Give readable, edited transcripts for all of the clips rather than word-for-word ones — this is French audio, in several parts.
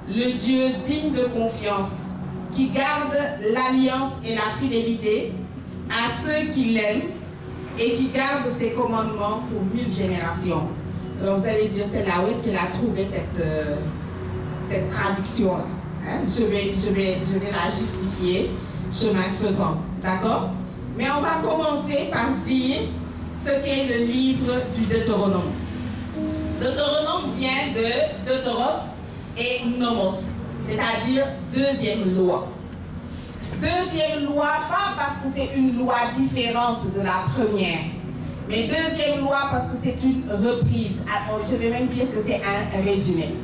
le Dieu digne de confiance, qui garde l'alliance et la fidélité à ceux qui l'aiment et qui garde ses commandements pour 1000 générations. Alors vous allez dire, c'est là où est-ce qu'il a trouvé cette traduction-là, hein? Je vais la justifier, chemin faisant, d'accord? Mais on va commencer par dire ce qu'est le livre du Deutéronome. Deutéronome vient de Deutéros et Nomos, c'est-à-dire deuxième loi. Deuxième loi, pas parce que c'est une loi différente de la première, mais deuxième loi parce que c'est une reprise. Alors, je vais même dire que c'est un résumé.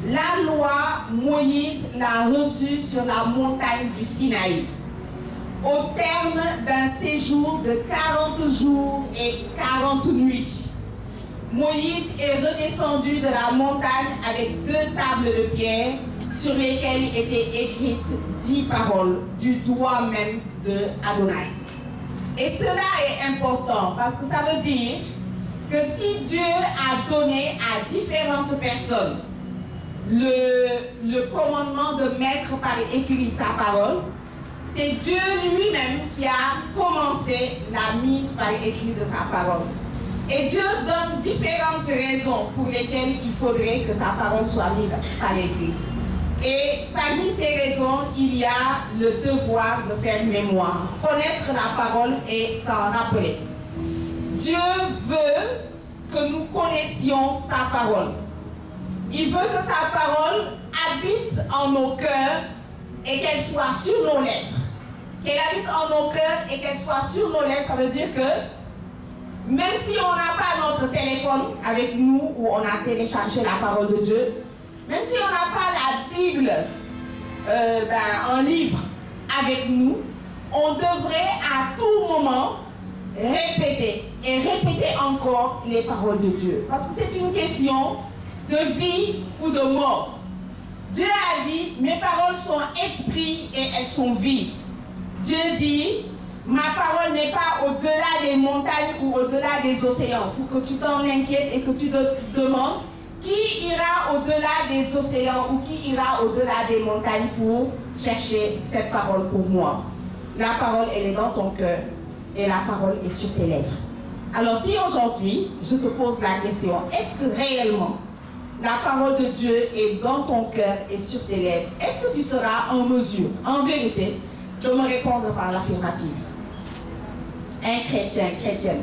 La loi, Moïse l'a reçue sur la montagne du Sinaï, au terme d'un séjour de 40 jours et 40 nuits. Moïse est redescendu de la montagne avec 2 tables de pierre sur lesquelles étaient écrites 10 paroles du doigt même de Adonai. Et cela est important parce que ça veut dire que si Dieu a donné à différentes personnes le commandement de mettre par écrit sa parole, c'est Dieu lui-même qui a commencé la mise par écrit de sa parole. Et Dieu donne différentes raisons pour lesquelles il faudrait que sa parole soit mise par écrit. Et parmi ces raisons, il y a le devoir de faire mémoire, connaître la parole et s'en rappeler. Dieu veut que nous connaissions sa parole. Il veut que sa parole habite en nos cœurs et qu'elle soit sur nos lèvres. Qu'elle habite en nos cœurs et qu'elle soit sur nos lèvres, ça veut dire que même si on n'a pas notre téléphone avec nous où on a téléchargé la parole de Dieu, même si on n'a pas la Bible en livre avec nous, on devrait à tout moment répéter et répéter encore les paroles de Dieu. Parce que c'est une question de vie ou de mort. Dieu a dit, mes paroles sont esprit et elles sont vie. Dieu dit, ma parole n'est pas au-delà des montagnes ou au-delà des océans, pour que tu t'en inquiètes et que tu te demandes qui ira au-delà des océans ou qui ira au-delà des montagnes pour chercher cette parole pour moi. La parole, elle est dans ton cœur et la parole est sur tes lèvres. Alors si aujourd'hui, je te pose la question, est-ce que réellement la parole de Dieu est dans ton cœur et sur tes lèvres? Est-ce que tu seras en mesure, en vérité, de me répondre par l'affirmative? Un chrétien, chrétienne.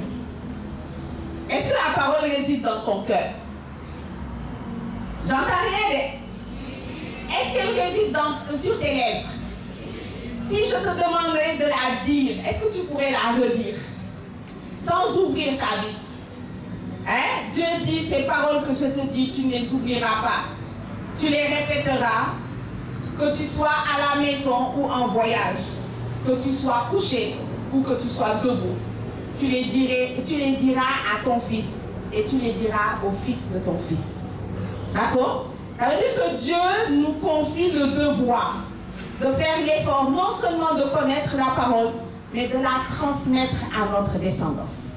Est-ce que la parole réside dans ton cœur? J'entends rien. Est-ce qu'elle réside sur tes lèvres? Si je te demanderais de la dire, est-ce que tu pourrais la redire? Sans ouvrir ta Bible. Hein? Dieu dit, ces paroles que je te dis, tu ne les oublieras pas. Tu les répéteras, que tu sois à la maison ou en voyage, que tu sois couché ou que tu sois debout. Tu les diras à ton fils et tu les diras au fils de ton fils. D'accord? Ça veut dire que Dieu nous confie le devoir de faire l'effort non seulement de connaître la parole, mais de la transmettre à notre descendance.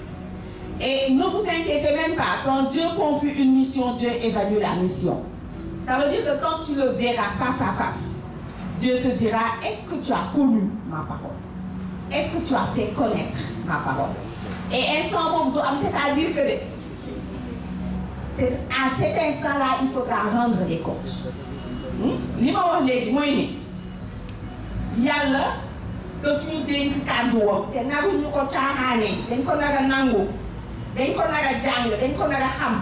Et ne vous inquiétez même pas, quand Dieu confie une mission, Dieu évalue la mission. Ça veut dire que quand tu le verras face à face, Dieu te dira, est-ce que tu as connu ma parole? Est-ce que tu as fait connaître ma parole? Et instant, c'est-à-dire que à cet instant-là, il faudra rendre des comptes. Li ma wax léegi mooy ni Yàlla daf ñu dénk kàdduwam te naruñu ko caaxaanee dañ ko nar a nangu dañ ko nar a jàng dañ ko nar a xam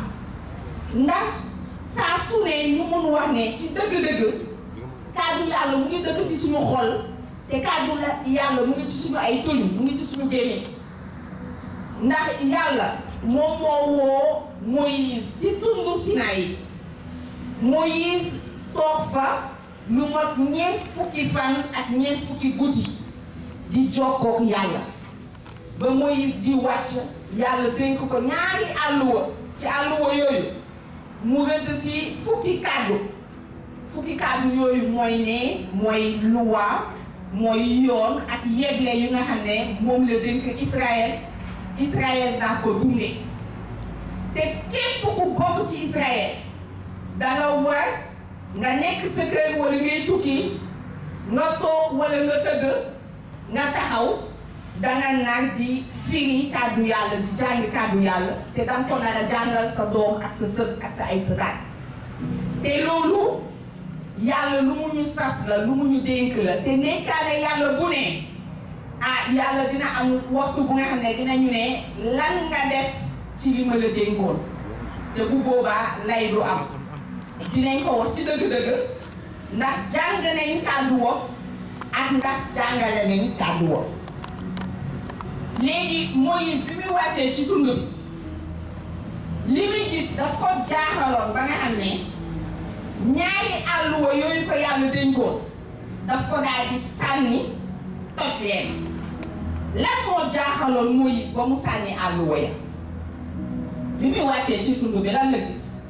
ndax saa su ne ñu mun wax ne ci dëgg-dëgg kàddu Yàlla mu ngi dëgg ci suñu xol te kàddu Yàlla mu ngi ci suñu ay tuñ mu ngi ci suñu gémmiñ ndax Yàlla moom moo woo Moïse ci tundu Sinaï. Moïse toog fa lu mot 4 fukki fan ak 4 fukki guddi di jokkook Yàlla ba Moïse di wàcc Yàlla dénk ko ñaari àlluwa ci àlluwa yooyu mu rëdd si fukki kàddu yooyu mooy ne mooy luwa mooy yoon ak yegle yu nga xam ne moom la dénk Israël daa ko dundee te képp ku bokk ci Israël danga war nga nekk sa kër wala ngay tukki nga toog wala nga tëgg nga taxaw danga nag di firi kàddu yàlla di jàngi kàddu yàlla te danga ko nar a jàngal sa doom ak sa sët ak sa ay sëtaat te loolu yàlla lu mu ñu sas la lu mu ñu dénk la te nekkaane yàlla bu ne yàlla dina am waxtu bu nga xam ne dinañu ne lan nga def ci li ma la dénkoon te bu boobaa lay du am dinañ ko wax ci dëgg-dëgg ndax jàng nañ kàddu wo ak ndax jàngale nañ kàddu wo léegi Moïse bi muy wàccee ci tund bi li muy gis daf ko jaaxaloon ba nga xam ne ñaari àlluwa yooyu ko yàlla dénkoon daf ko daal di sànni toj leen lan moo jaaxaloon Moïse ba mu sànni àlluwa ya bi muy wàccee ci tund bi lan la gis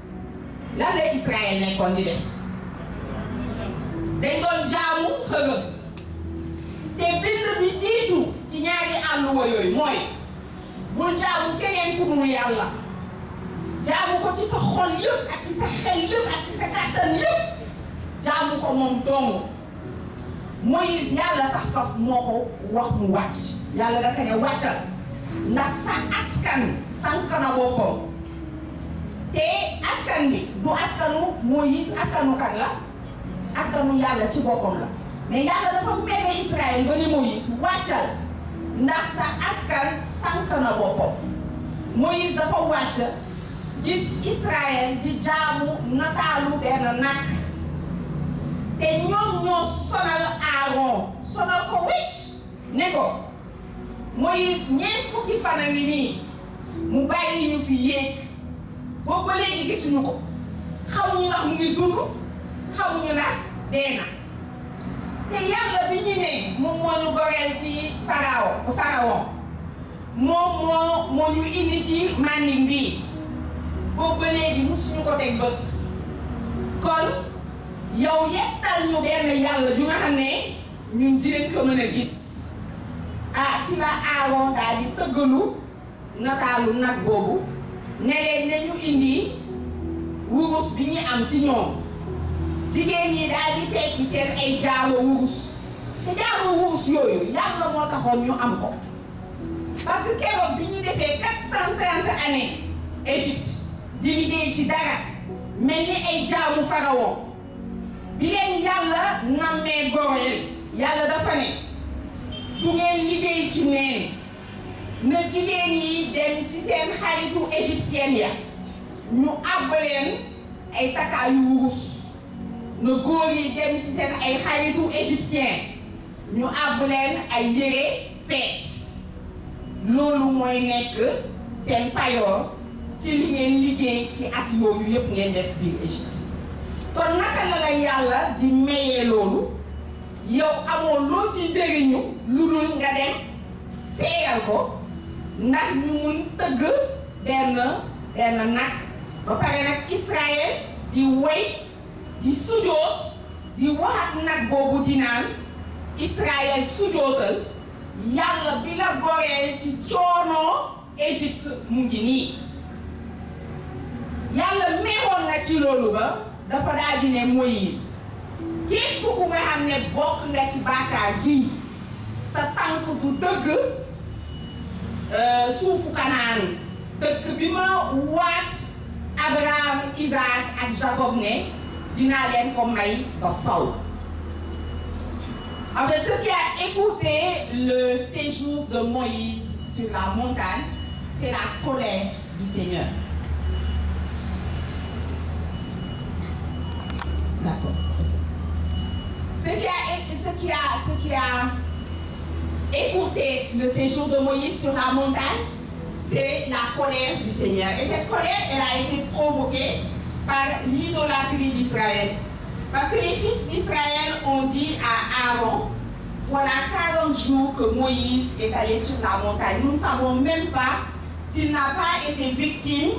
lan la Israël nekkoon di def dañ doon jaamu xërëm te bind bi jiitu ci ñaari àlluwa yooyu mooy bul jaamu keneen ku dul yàlla jaamu ko ci sa xol yëpp ak ci sa xel yëpp ak ci sa kàttan yëpp jaamu ko moom dong Moïse yàlla sax faf moo ko wax mu wàcc yàlla da ka ne wàccal ndax sa askan sànq na boppam te askan bi du askanu Moïse askanu kan la askanu yàlla ci boppam la mais yàlla dafa mere Israël ba ni Moïse wàccal ndax sa askan sànq na boppam Moïse dafa wàcc gis Israël di jaamu nataalu benn nag te ñoom ñoo sonal Aaron sonal ko wecc ne ko Moïse ñeent fukki fan a ngi nii mu bàyyi ñu fi yéeg boobu ba léegi gisuñu ko xamuñu ndax mu ngi dund xamuñu ndax dee na te yàlla bi ñu ne moom moo ñu goreel ci pharaon moom moo ñu indi ci manding bi boobu ba léegi musuñu ko teg bët kon yow yettal ñu benn yàlla ju nga xam ne ñun dinañ ko mën a gis ci la Aaron daal di tëggalu nataalu nag boobu ne leen nañu indi wurus bi ñu am ci ñoom jigéen ñi daal di tekki seen ay jaaro wurus te jaaro wurus yooyu yàlla moo taxoon ñu am ko parce que keroog bi ñu defee 430 années Égypte di liggéey ci dara mel ni ay jaamu pharaon bi leen yàlla nammee goreel yàlla dafa ne du ngeen liggéey ci neen na jigéen yi dem ci seen xaritu égyptienne ya ñu àbb leen ay takkaayu wurus na góor yi dem ci seen ay xaritu égyptien ñu àbb leen ay yére feet loolu mooy nekk seen payoor ci li ngeen liggéey ci at yooyu yëpp ngeen def biir Égypte kon naka la la yàlla di mayee loolu yow amoo loo ciy jëriñu lu dul nga dem seeyal ko ndax ñu mun tëgg benn nag ba pare nag Israël di woy di sujoot di wax ak nag boobu di naan Israël sujootal yàlla bi la goreel ci coono Égypte mu ngi nii yàlla meewoon na ci loolu ba dafa daal di ne Moïse képp ku nga xam ne bokk nga ci bàkkaar gii sa tànk du dëgg suufu Kanaan dëkk bi ma waat Abraham Isaac ak Jacob ne dinaa leen ko may ba faw. En fait, ce qui a écouté le séjour de Moïse sur la montagne, c'est la colère du Seigneur. D'accord. Ce qui a écouté le séjour de Moïse sur la montagne, c'est la colère du Seigneur. Et cette colère, elle a été provoquée par l'idolâtrie d'Israël. Parce que les fils d'Israël ont dit à Aaron, voilà 40 jours que Moïse est allé sur la montagne. Nous ne savons même pas s'il n'a pas été victime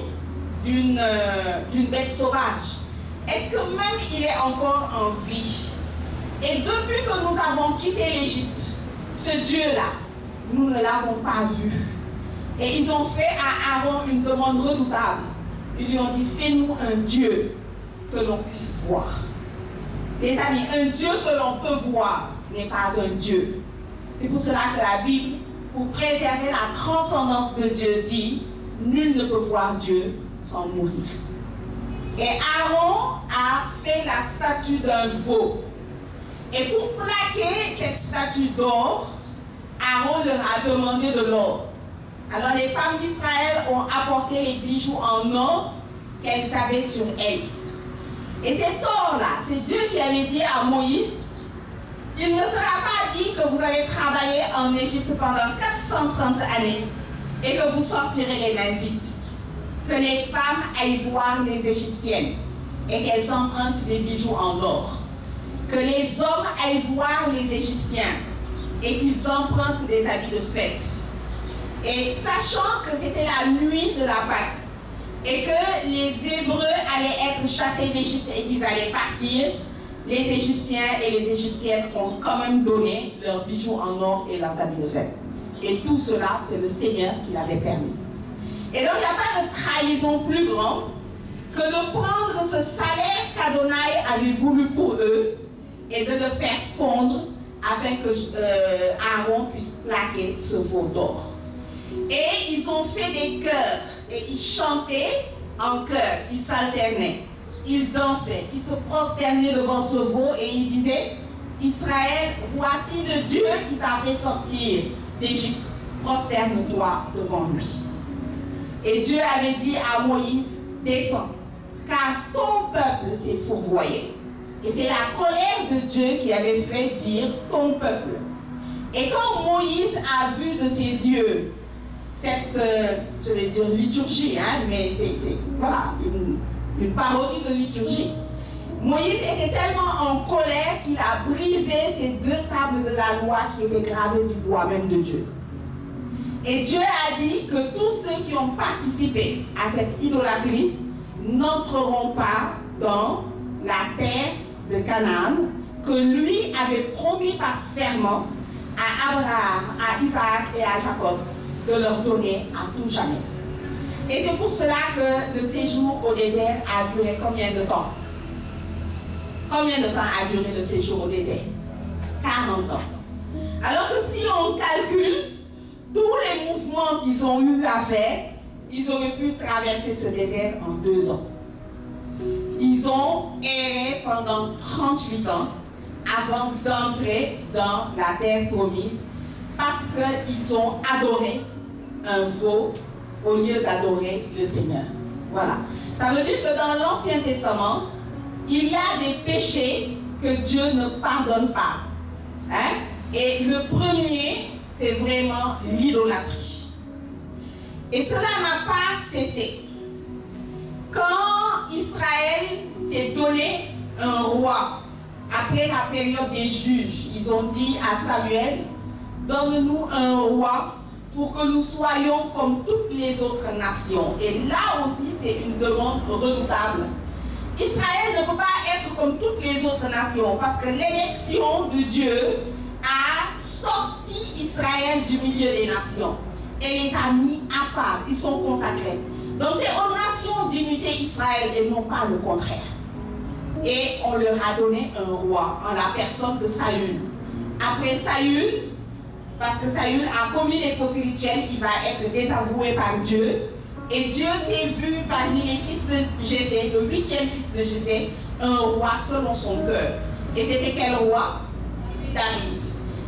d'une bête sauvage. Est-ce que même il est encore en vie? Et depuis que nous avons quitté l'Égypte, ce Dieu-là, nous ne l'avons pas vu. Et ils ont fait à Aaron une demande redoutable. Ils lui ont dit, fais-nous un Dieu que l'on puisse voir. Les amis, un Dieu que l'on peut voir n'est pas un Dieu. C'est pour cela que la Bible, pour préserver la transcendance de Dieu, dit « Nul ne peut voir Dieu sans mourir ». Et Aaron a fait la statue d'un veau. Et pour plaquer cette statue d'or, Aaron leur a demandé de l'or. Alors les femmes d'Israël ont apporté les bijoux en or qu'elles avaient sur elles. Et cet or-là, c'est Dieu qui avait dit à Moïse, il ne sera pas dit que vous avez travaillé en Égypte pendant 430 années et que vous sortirez les mains vides. Que les femmes aillent voir les Égyptiennes et qu'elles empruntent des bijoux en or. Que les hommes aillent voir les Égyptiens et qu'ils empruntent des habits de fête. Et sachant que c'était la nuit de la Pâque et que les Hébreux allaient être chassés d'Égypte et qu'ils allaient partir, les Égyptiens et les Égyptiennes ont quand même donné leurs bijoux en or et leurs habits de fête. Et tout cela, c'est le Seigneur qui l'avait permis. Et donc, il n'y a pas de trahison plus grande que de prendre ce salaire qu'Adonai avait voulu pour eux et de le faire fondre afin que Aaron puisse plaquer ce veau d'or. Et ils ont fait des chœurs et ils chantaient en chœur, ils s'alternaient, ils dansaient, ils se prosternaient devant ce veau et ils disaient « Israël, voici le Dieu qui t'a fait sortir d'Égypte, prosterne-toi devant lui. » Et Dieu avait dit à Moïse « Descends, car ton peuple s'est fourvoyé. » Et c'est la colère de Dieu qui avait fait dire « ton peuple ». Et quand Moïse a vu de ses yeux cette, je vais dire liturgie, hein, mais c'est voilà, une parodie de liturgie, Moïse était tellement en colère qu'il a brisé ces deux tables de la loi qui étaient gravées du doigt même de Dieu. Et Dieu a dit que tous ceux qui ont participé à cette idolâtrie n'entreront pas dans la terre de Canaan que lui avait promis par serment à Abraham, à Isaac et à Jacob de leur donner à tout jamais. Et c'est pour cela que le séjour au désert a duré combien de temps? Combien de temps a duré le séjour au désert? 40 ans. Alors que si on calcule tous les mouvements qu'ils ont eu à faire, ils auraient pu traverser ce désert en 2 ans. Ils ont erré pendant 38 ans avant d'entrer dans la terre promise parce qu'ils ont adoré un veau au lieu d'adorer le Seigneur. Voilà. Ça veut dire que dans l'Ancien Testament, il y a des péchés que Dieu ne pardonne pas. Hein? Et le premier, c'est vraiment l'idolâtrie. Et cela n'a pas cessé. Quand Israël s'est donné un roi, après la période des juges, ils ont dit à Samuel, donne-nous un roi pour que nous soyons comme toutes les autres nations. Et là aussi, c'est une demande redoutable. Israël ne peut pas être comme toutes les autres nations parce que l'élection de Dieu a sorti Israël du milieu des nations et les a mis à part, ils sont consacrés. Donc c'est aux nations d'imiter Israël et non pas le contraire. Et on leur a donné un roi en la personne de Saül. Après Saül, parce que Saül a commis des fautes rituelles, il va être désavoué par Dieu. Et Dieu s'est vu parmi les fils de Jésé, le 8e fils de Jésé, un roi selon son cœur. Et c'était quel roi? David.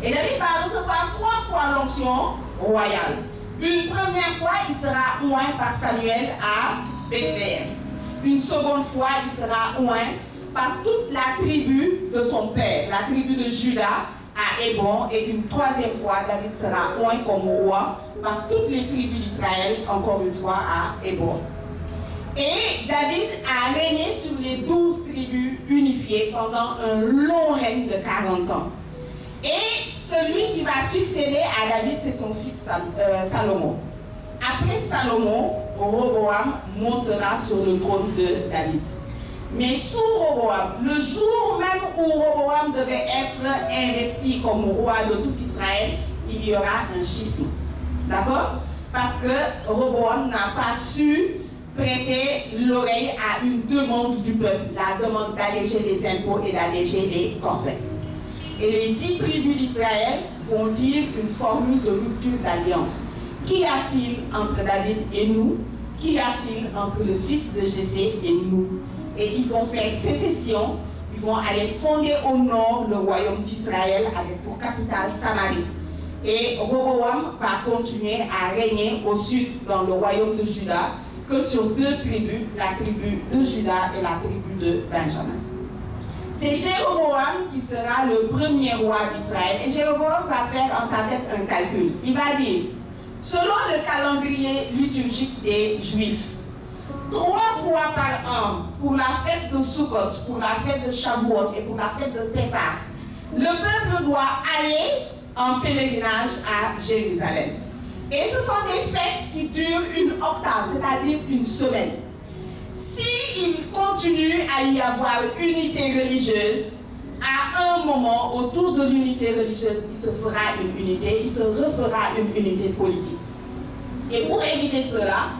Et David va recevoir 3 fois l'onction royale. Une première fois, il sera oint par Samuel à Bethléem. Une seconde fois, il sera oint par toute la tribu de son père, la tribu de Juda à Hébron. Et une troisième fois, David sera oint comme roi par toutes les tribus d'Israël, encore une fois à Hébron. Et David a régné sur les 12 tribus unifiées pendant un long règne de 40 ans. Et celui qui va succéder à David, c'est son fils Salomon. Après Salomon, Roboam montera sur le trône de David. Mais sous Roboam, le jour même où Roboam devait être investi comme roi de tout Israël, il y aura un schisme. D'accord? Parce que Roboam n'a pas su prêter l'oreille à une demande du peuple, la demande d'alléger les impôts et d'alléger les corvées. Et les 10 tribus d'Israël vont dire une formule de rupture d'alliance. Qu'y a-t-il entre David et nous? Qu'y a-t-il entre le fils de Jessé et nous? Et ils vont faire sécession, ils vont aller fonder au nord le royaume d'Israël avec pour capitale Samarie. Et Roboam va continuer à régner au sud dans le royaume de Juda que sur 2 tribus, la tribu de Juda et la tribu de Benjamin. C'est Jéroboam qui sera le premier roi d'Israël. Et Jéroboam va faire en sa tête un calcul. Il va dire, selon le calendrier liturgique des Juifs, 3 fois par an, pour la fête de Sukkot, pour la fête de Shavuot et pour la fête de Pessah, le peuple doit aller en pèlerinage à Jérusalem. Et ce sont des fêtes qui durent une octave, c'est-à-dire une semaine. S'il continue à y avoir unité religieuse, à un moment, autour de l'unité religieuse, il se fera une unité, il se refera une unité politique. Et pour éviter cela,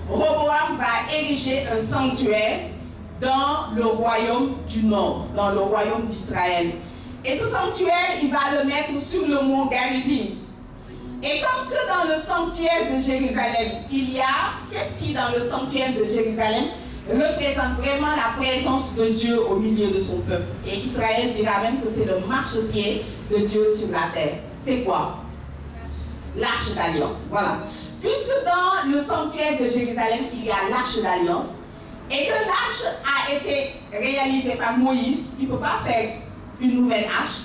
Roboam va ériger un sanctuaire dans le royaume du Nord, dans le royaume d'Israël. Et ce sanctuaire, il va le mettre sur le mont Garizim. Et comme que dans le sanctuaire de Jérusalem, il y a, qu'est-ce qui dans le sanctuaire de Jérusalem représente vraiment la présence de Dieu au milieu de son peuple. Et Israël dira même que c'est le marchepied de Dieu sur la terre. C'est quoi? L'arche d'alliance. Voilà. Puisque dans le sanctuaire de Jérusalem, il y a l'arche d'alliance, et que l'arche a été réalisée par Moïse, il ne peut pas faire une nouvelle arche,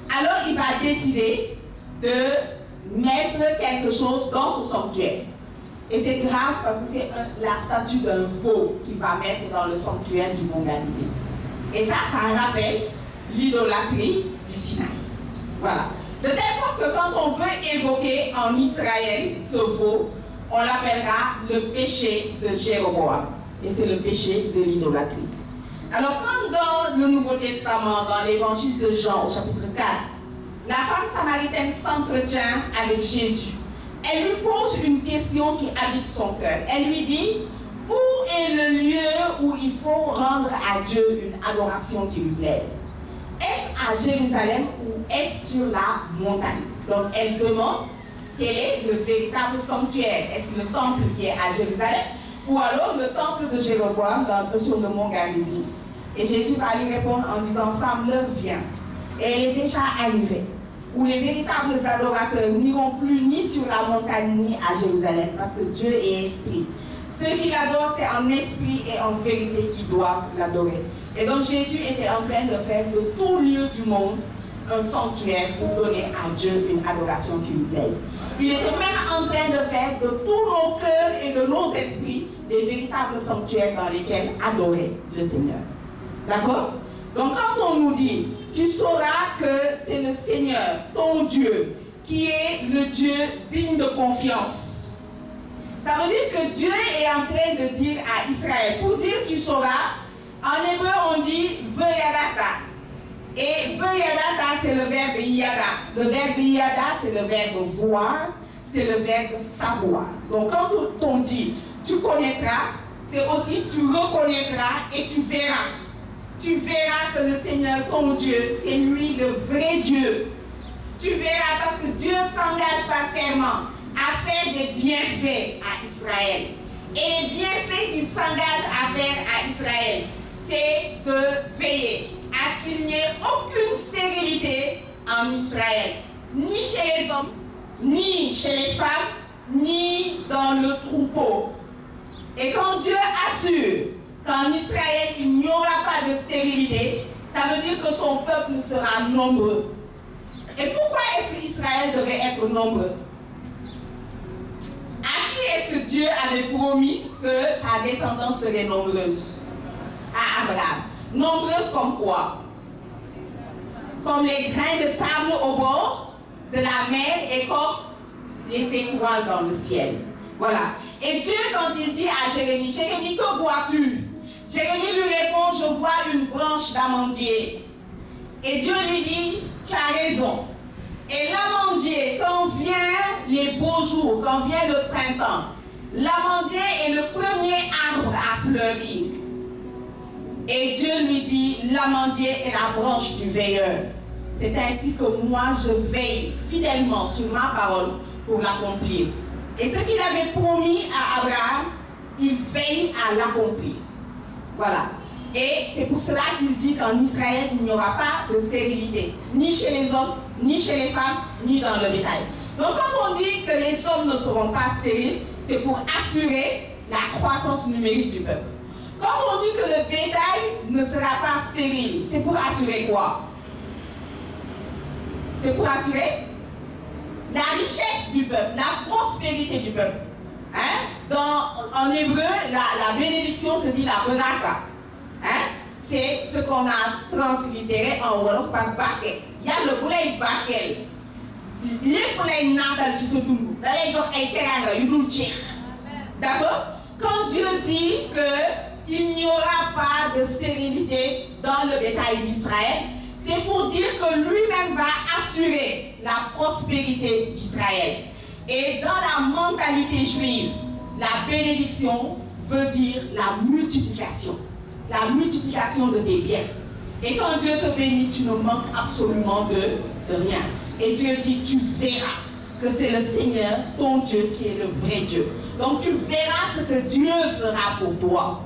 alors il va décider de mettre quelque chose dans ce sanctuaire. Et c'est grave parce que c'est la statue d'un veau qu'il va mettre dans le sanctuaire du mont Garizim. Et ça rappelle l'idolâtrie du Sinaï. Voilà. De telle sorte que quand on veut évoquer en Israël ce veau, on l'appellera le péché de Jéroboam. Et c'est le péché de l'idolâtrie. Alors quand dans le Nouveau Testament, dans l'évangile de Jean au chapitre 4, la femme samaritaine s'entretient avec Jésus, elle lui pose une question qui habite son cœur. Elle lui dit, où est le lieu où il faut rendre à Dieu une adoration qui lui plaise? Est-ce à Jérusalem ou est-ce sur la montagne? Donc elle demande quel est le véritable sanctuaire. Est-ce le temple qui est à Jérusalem ou alors le temple de Jéroboam sur le mont Garizim? Et Jésus va lui répondre en disant, femme, l'heure vient. Et elle est déjà arrivée, où les véritables adorateurs n'iront plus ni sur la montagne ni à Jérusalem, parce que Dieu est esprit. Ceux qui l'adorent, c'est en esprit et en vérité qui doivent l'adorer. Et donc Jésus était en train de faire de tout lieu du monde un sanctuaire pour donner à Dieu une adoration qui lui plaise. Il était même en train de faire de tous nos cœurs et de nos esprits des véritables sanctuaires dans lesquels adorer le Seigneur. D'accord? Donc quand on nous dit, tu sauras que c'est le Seigneur, ton Dieu, qui est le Dieu digne de confiance. Ça veut dire que Dieu est en train de dire à Israël, pour dire tu sauras, en hébreu on dit veyadata. Et veyadata c'est le verbe yada. Le verbe yada c'est le verbe voir, c'est le verbe savoir. Donc quand on dit tu connaîtras, c'est aussi tu reconnaîtras et tu verras. Tu verras que le Seigneur, ton Dieu, c'est lui le vrai Dieu. Tu verras parce que Dieu s'engage par serment à faire des bienfaits à Israël. Et les bienfaits qu'il s'engage à faire à Israël, c'est de veiller à ce qu'il n'y ait aucune stérilité en Israël, ni chez les hommes, ni chez les femmes, ni dans le troupeau. Et quand Dieu assure qu'en Israël, il n'y aura pas de stérilité, ça veut dire que son peuple sera nombreux. Et pourquoi est-ce qu'Israël devait être nombreux? À qui est-ce que Dieu avait promis que sa descendance serait nombreuse? À Abraham. Nombreuse comme quoi? Comme les grains de sable au bord de la mer et comme les étoiles dans le ciel. Voilà. Et Dieu, quand il dit à Jérémie, Jérémie, que vois-tu? Jérémie lui répond, je vois une branche d'amandier. Et Dieu lui dit, tu as raison. Et l'amandier, quand vient les beaux jours, quand vient le printemps, l'amandier est le premier arbre à fleurir. Et Dieu lui dit, l'amandier est la branche du veilleur. C'est ainsi que moi je veille fidèlement sur ma parole pour l'accomplir. Et ce qu'il avait promis à Abraham, il veille à l'accomplir. Voilà. Et c'est pour cela qu'il dit qu'en Israël, il n'y aura pas de stérilité, ni chez les hommes, ni chez les femmes, ni dans le bétail. Donc quand on dit que les hommes ne seront pas stériles, c'est pour assurer la croissance numérique du peuple. Quand on dit que le bétail ne sera pas stérile, c'est pour assurer quoi? C'est pour assurer la richesse du peuple, la prospérité du peuple. Hein? En hébreu, la bénédiction se dit la beraka. Hein? C'est ce qu'on a translittéré en wolof par barke. Il y a le poulet barkel. Les poulets natal qui se tournent, d'accord? Quand Dieu dit qu'il n'y aura pas de stérilité dans le bétail d'Israël, c'est pour dire que lui-même va assurer la prospérité d'Israël. Et dans la mentalité juive, la bénédiction veut dire la multiplication de tes biens. Et quand Dieu te bénit, tu ne manques absolument de rien. Et Dieu dit, tu verras que c'est le Seigneur, ton Dieu, qui est le vrai Dieu. Donc tu verras ce que Dieu fera pour toi.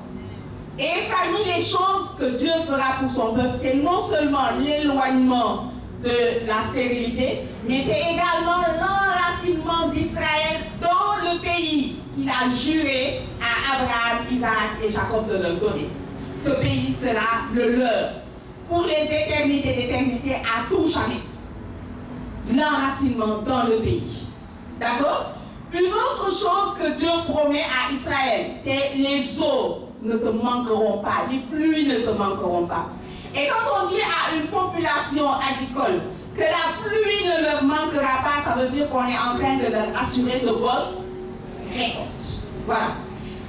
Et parmi les choses que Dieu fera pour son peuple, c'est non seulement l'éloignement de la stérilité, mais c'est également l'enracinement d'Israël dans le pays qu'il a juré à Abraham, Isaac et Jacob de leur donner. Ce pays sera le leur pour les éternités d'éternité à tout jamais. L'enracinement dans le pays. D'accord? Une autre chose que Dieu promet à Israël, c'est les eaux ne te manqueront pas, les pluies ne te manqueront pas. Et quand on dit à une population agricole que la pluie ne leur manquera pas, ça veut dire qu'on est en train de leur assurer de bonnes récoltes. Voilà.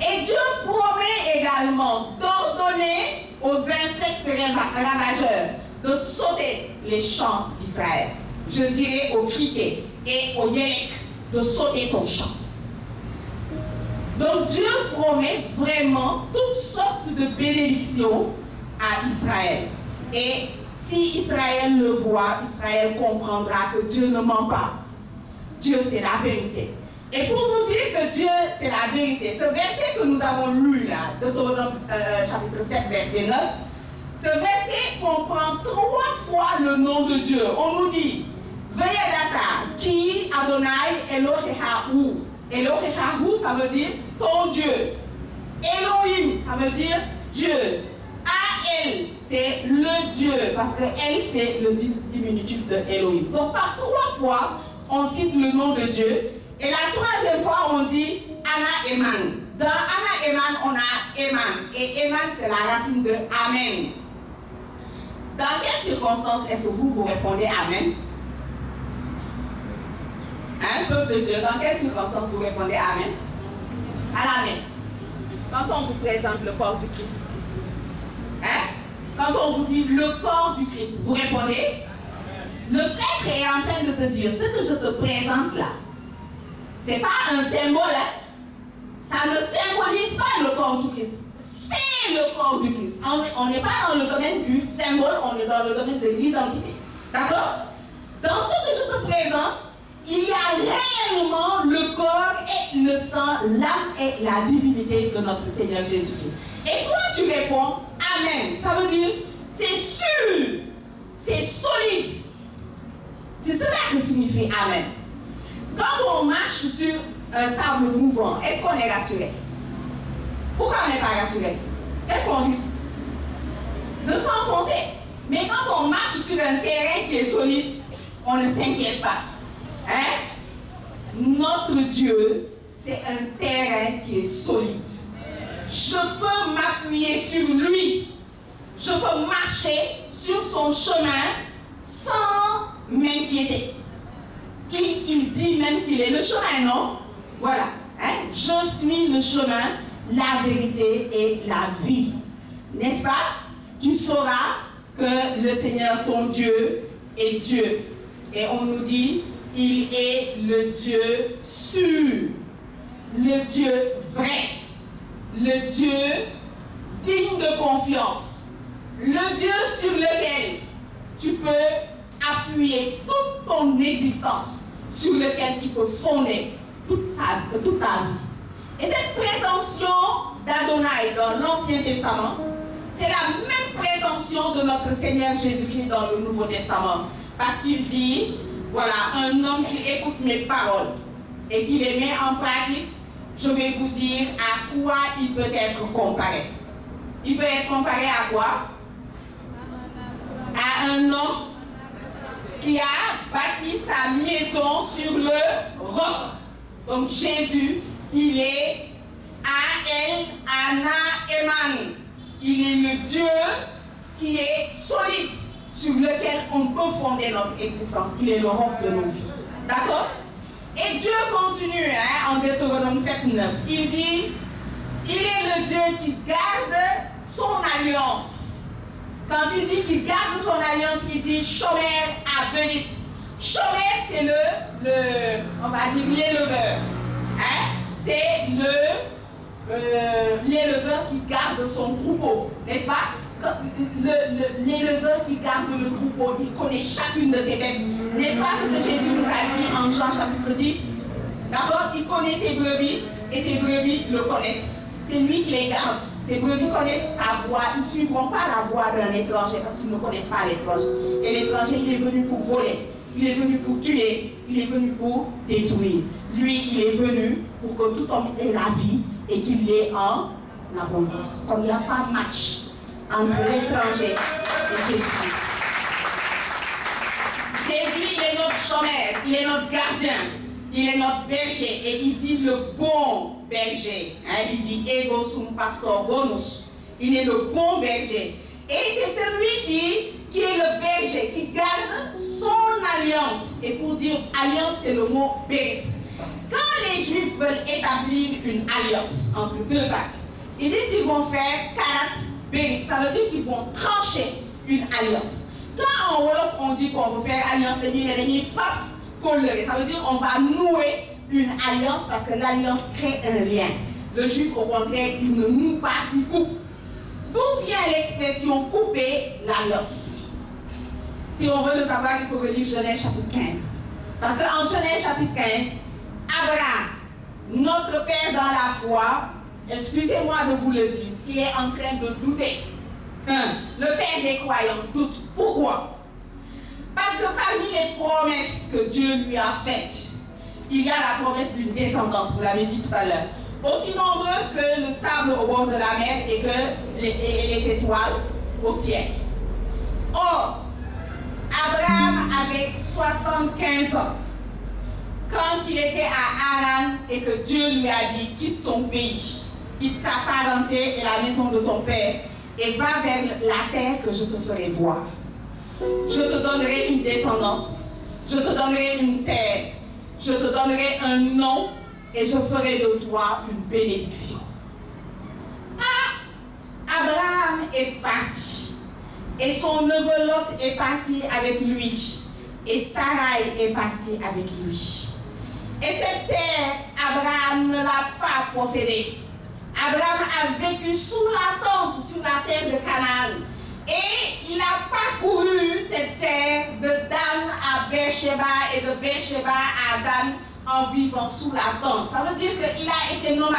Et Dieu promet également d'ordonner aux insectes ravageurs de sauter les champs d'Israël. Je dirais au criquet et au yélek de sauter ton champ. Donc Dieu promet vraiment toutes sortes de bénédictions à Israël. Et si Israël le voit, Israël comprendra que Dieu ne ment pas. Dieu, c'est la vérité. Et pour nous dire que Dieu, c'est la vérité, ce verset que nous avons lu là, Deutéronome chapitre 7, verset 9, ce verset comprend 3 fois le nom de Dieu. On nous dit, Veyadata, qui Adonai Elohehahu. Elohehahu, ça veut dire ton Dieu. Elohim, ça veut dire Dieu. A-El, c'est le Dieu, parce que El, c'est le diminutif de Elohim. Donc par 3 fois, on cite le nom de Dieu. Et la 3e fois, on dit Ana Eman. Dans Ana Eman, on a Eman. Et Eman, c'est la racine de Amen. Dans quelles circonstances est-ce que vous répondez Amen? Hein, peuple de Dieu, dans quelles circonstances vous répondez Amen? À la messe. Quand on vous présente le corps du Christ. Hein? Quand on vous dit le corps du Christ, vous répondez? Amen. Le prêtre est en train de te dire, ce que je te présente là, c'est pas un symbole, hein? Ça ne symbolise pas le corps du Christ. C'est le corps du Christ. On n'est pas dans le domaine du symbole, on est dans le domaine de l'identité. D'accord? Dans ce que je te présente, il y a réellement le corps et le sang, l'âme et la divinité de notre Seigneur Jésus-Christ. Et toi, tu réponds Amen. Ça veut dire, c'est sûr, c'est solide. C'est cela que signifie Amen. Quand on marche sur un sable mouvant, est-ce qu'on est rassuré? Pourquoi on n'est pas rassuré? Qu'est-ce qu'on risque? De s'enfoncer. Mais quand on marche sur un terrain qui est solide, on ne s'inquiète pas. Hein? Notre Dieu, c'est un terrain qui est solide. Je peux m'appuyer sur lui. Je peux marcher sur son chemin sans m'inquiéter. Il dit même qu'il est le chemin, non? Voilà. Hein? Je suis le chemin, la vérité et la vie. N'est-ce pas? Tu sauras que le Seigneur, ton Dieu, est Dieu. Et on nous dit, il est le Dieu sûr. le Dieu vrai, le Dieu digne de confiance, le Dieu sur lequel tu peux appuyer toute ton existence, sur lequel tu peux fonder toute ta vie. Et cette prétention d'Adonai dans l'Ancien Testament, c'est la même prétention de notre Seigneur Jésus-Christ dans le Nouveau Testament. Parce qu'il dit, voilà, un homme qui écoute mes paroles et qui les met en pratique, je vais vous dire à quoi il peut être comparé. Il peut être comparé à quoi? À un homme qui a bâti sa maison sur le roc. Donc Jésus, il est A-N, Ana, Eman. Il est le Dieu qui est solide, sur lequel on peut fonder notre existence. Il est le roc de nos vies. D'accord? Et Dieu continue en Deutéronome 7:9. Il dit, il est le Dieu qui garde son alliance. Quand il dit qu'il garde son alliance, il dit Shomer Abelit. Shomer, c'est on va dire l'éleveur. C'est l'éleveur qui garde son troupeau, n'est-ce pas? L'éleveur qui garde le troupeau, il connaît chacune de ses bêtes. N'est-ce pas ce que Jésus nous a dit en Jean chapitre 10? D'accord? Il connaît ses brebis et ses brebis le connaissent. C'est lui qui les garde. Ces brebis connaissent sa voix. Ils ne suivront pas la voix d'un étranger parce qu'ils ne connaissent pas l'étranger. Et l'étranger, il est venu pour voler. Il est venu pour tuer. Il est venu pour détruire. Lui, il est venu pour que tout homme ait la vie et qu'il l'ait en abondance. Comme il n'y a pas de match entre l'étranger et Jésus-Christ. Jésus, il est notre chômeur, il est notre gardien, il est notre berger. Et il dit le bon berger. Il dit ego sum pastor bonus. Il est le bon berger. Et c'est celui qui est le berger, qui garde son alliance. Et pour dire alliance, c'est le mot bérit. Quand les Juifs veulent établir une alliance entre deux parties, ils disent qu'ils vont faire karat bérit. Ça veut dire qu'ils vont trancher une alliance. Quand en Wolof on dit qu'on veut faire alliance, les face colorée, ça veut dire qu'on va nouer une alliance parce que l'alliance crée un lien. Le Juif, au contraire, il ne noue pas, il coupe. D'où vient l'expression couper l'alliance? Si on veut le savoir, il faut relire Genèse chapitre 15. Parce qu'en Genèse chapitre 15, Abraham, notre père dans la foi, excusez-moi de vous le dire, il est en train de douter. Le père des croyants doute. Pourquoi? Parce que parmi les promesses que Dieu lui a faites, il y a la promesse d'une descendance, vous l'avez dit tout à l'heure, aussi nombreuse que le sable au bord de la mer et que les étoiles au ciel. Or, Abraham avait 75 ans quand il était à Haran et que Dieu lui a dit quitte ton pays, quitte ta parenté et la maison de ton père et va vers la terre que je te ferai voir. Je te donnerai une descendance, je te donnerai une terre, je te donnerai un nom et je ferai de toi une bénédiction. Abraham est parti et son neveu Lot est parti avec lui et Sarai est partie avec lui. Et cette terre, Abraham ne l'a pas possédée. Abraham a vécu sous la tente sur la terre de Canaan. Et il a parcouru cette terre de Dan à Beersheba et de Beersheba à Dan en vivant sous la tente. Ça veut dire qu'il a été nomade.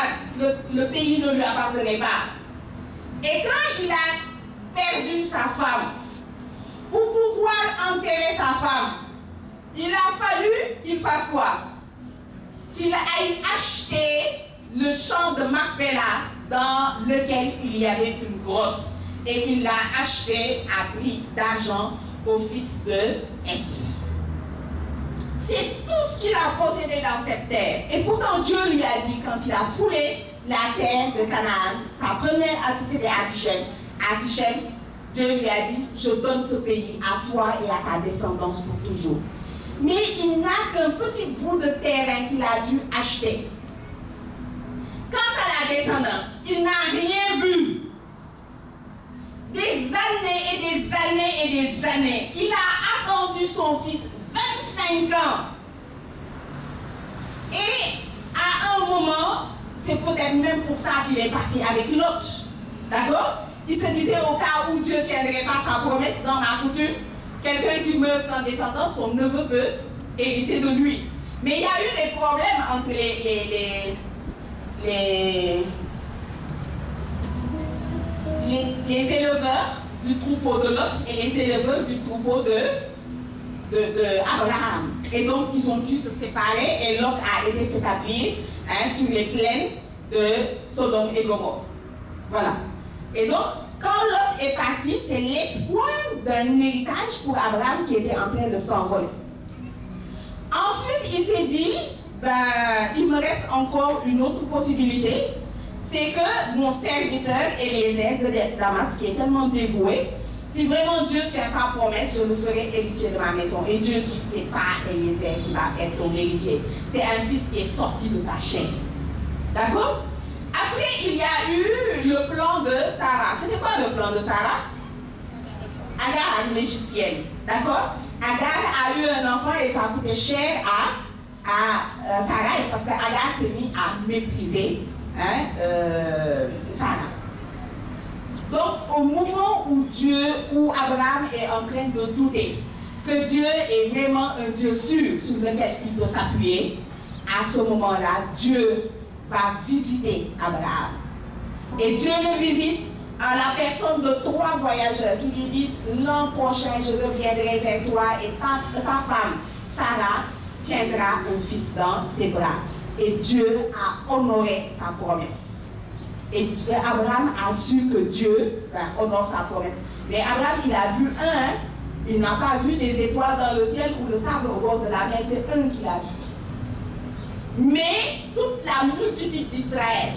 Le pays ne lui appartenait pas. Et quand il a perdu sa femme, pour pouvoir enterrer sa femme, il a fallu qu'il fasse quoi? Qu'il aille acheter le champ de Macpéla dans lequel il y avait une grotte. Et il l'a acheté à prix d'argent au fils de Heth. C'est tout ce qu'il a possédé dans cette terre. Et pourtant Dieu lui a dit, quand il a foulé la terre de Canaan, sa première activité c'était à Sichem. À Sichem, Dieu lui a dit, je donne ce pays à toi et à ta descendance pour toujours. Mais il n'a qu'un petit bout de terrain qu'il a dû acheter. Quant à la descendance, il n'a rien vu. Des années et des années et des années. Il a attendu son fils 25 ans. Et À un moment, c'est peut-être même pour ça qu'il est parti avec l'autre. D'accord? Il se disait au cas où Dieu ne tiendrait pas sa promesse dans la coutume, quelqu'un qui meurt sans descendance, son neveu peut hériter de lui. Mais il y a eu des problèmes entre les éleveurs du troupeau de Lot et les éleveurs du troupeau d'Abraham. Et donc, ils ont dû se séparer et Lot a été s'établir sur les plaines de Sodome et Gomorrhe. Voilà. Et donc, quand Lot est parti, c'est l'espoir d'un héritage pour Abraham qui était en train de s'envoler. Ensuite, il s'est dit, il me reste encore une autre possibilité, c'est que mon serviteur Eliezer de Damas, qui est tellement dévoué, si vraiment Dieu ne tient pas promesse, je le ferai héritier de ma maison. Et Dieu dit, c'est pas Eliezer qui va être ton héritier, c'est un fils qui est sorti de ta chair. D'accord? Après, il y a eu le plan de Sarah. C'était quoi le plan de Sarah? Agar, l'égyptienne. D'accord? Agar a eu un enfant et ça a coûté cher à Sarah parce qu'Agar s'est mis à mépriser Sarah. Donc, au moment où Abraham est en train de douter que Dieu est vraiment un Dieu sûr sur lequel il peut s'appuyer, à ce moment-là, Dieu va visiter Abraham. Et Dieu le visite en la personne de 3 voyageurs qui lui disent: l'an prochain, je reviendrai vers toi et ta femme, Sarah, tiendra un fils dans ses bras. Et Dieu a honoré sa promesse. Et Abraham a su que Dieu honore sa promesse. Mais Abraham, il a vu il n'a pas vu des étoiles dans le ciel ou le sable au bord de la mer, c'est un qu'il a vu. Mais toute la multitude d'Israël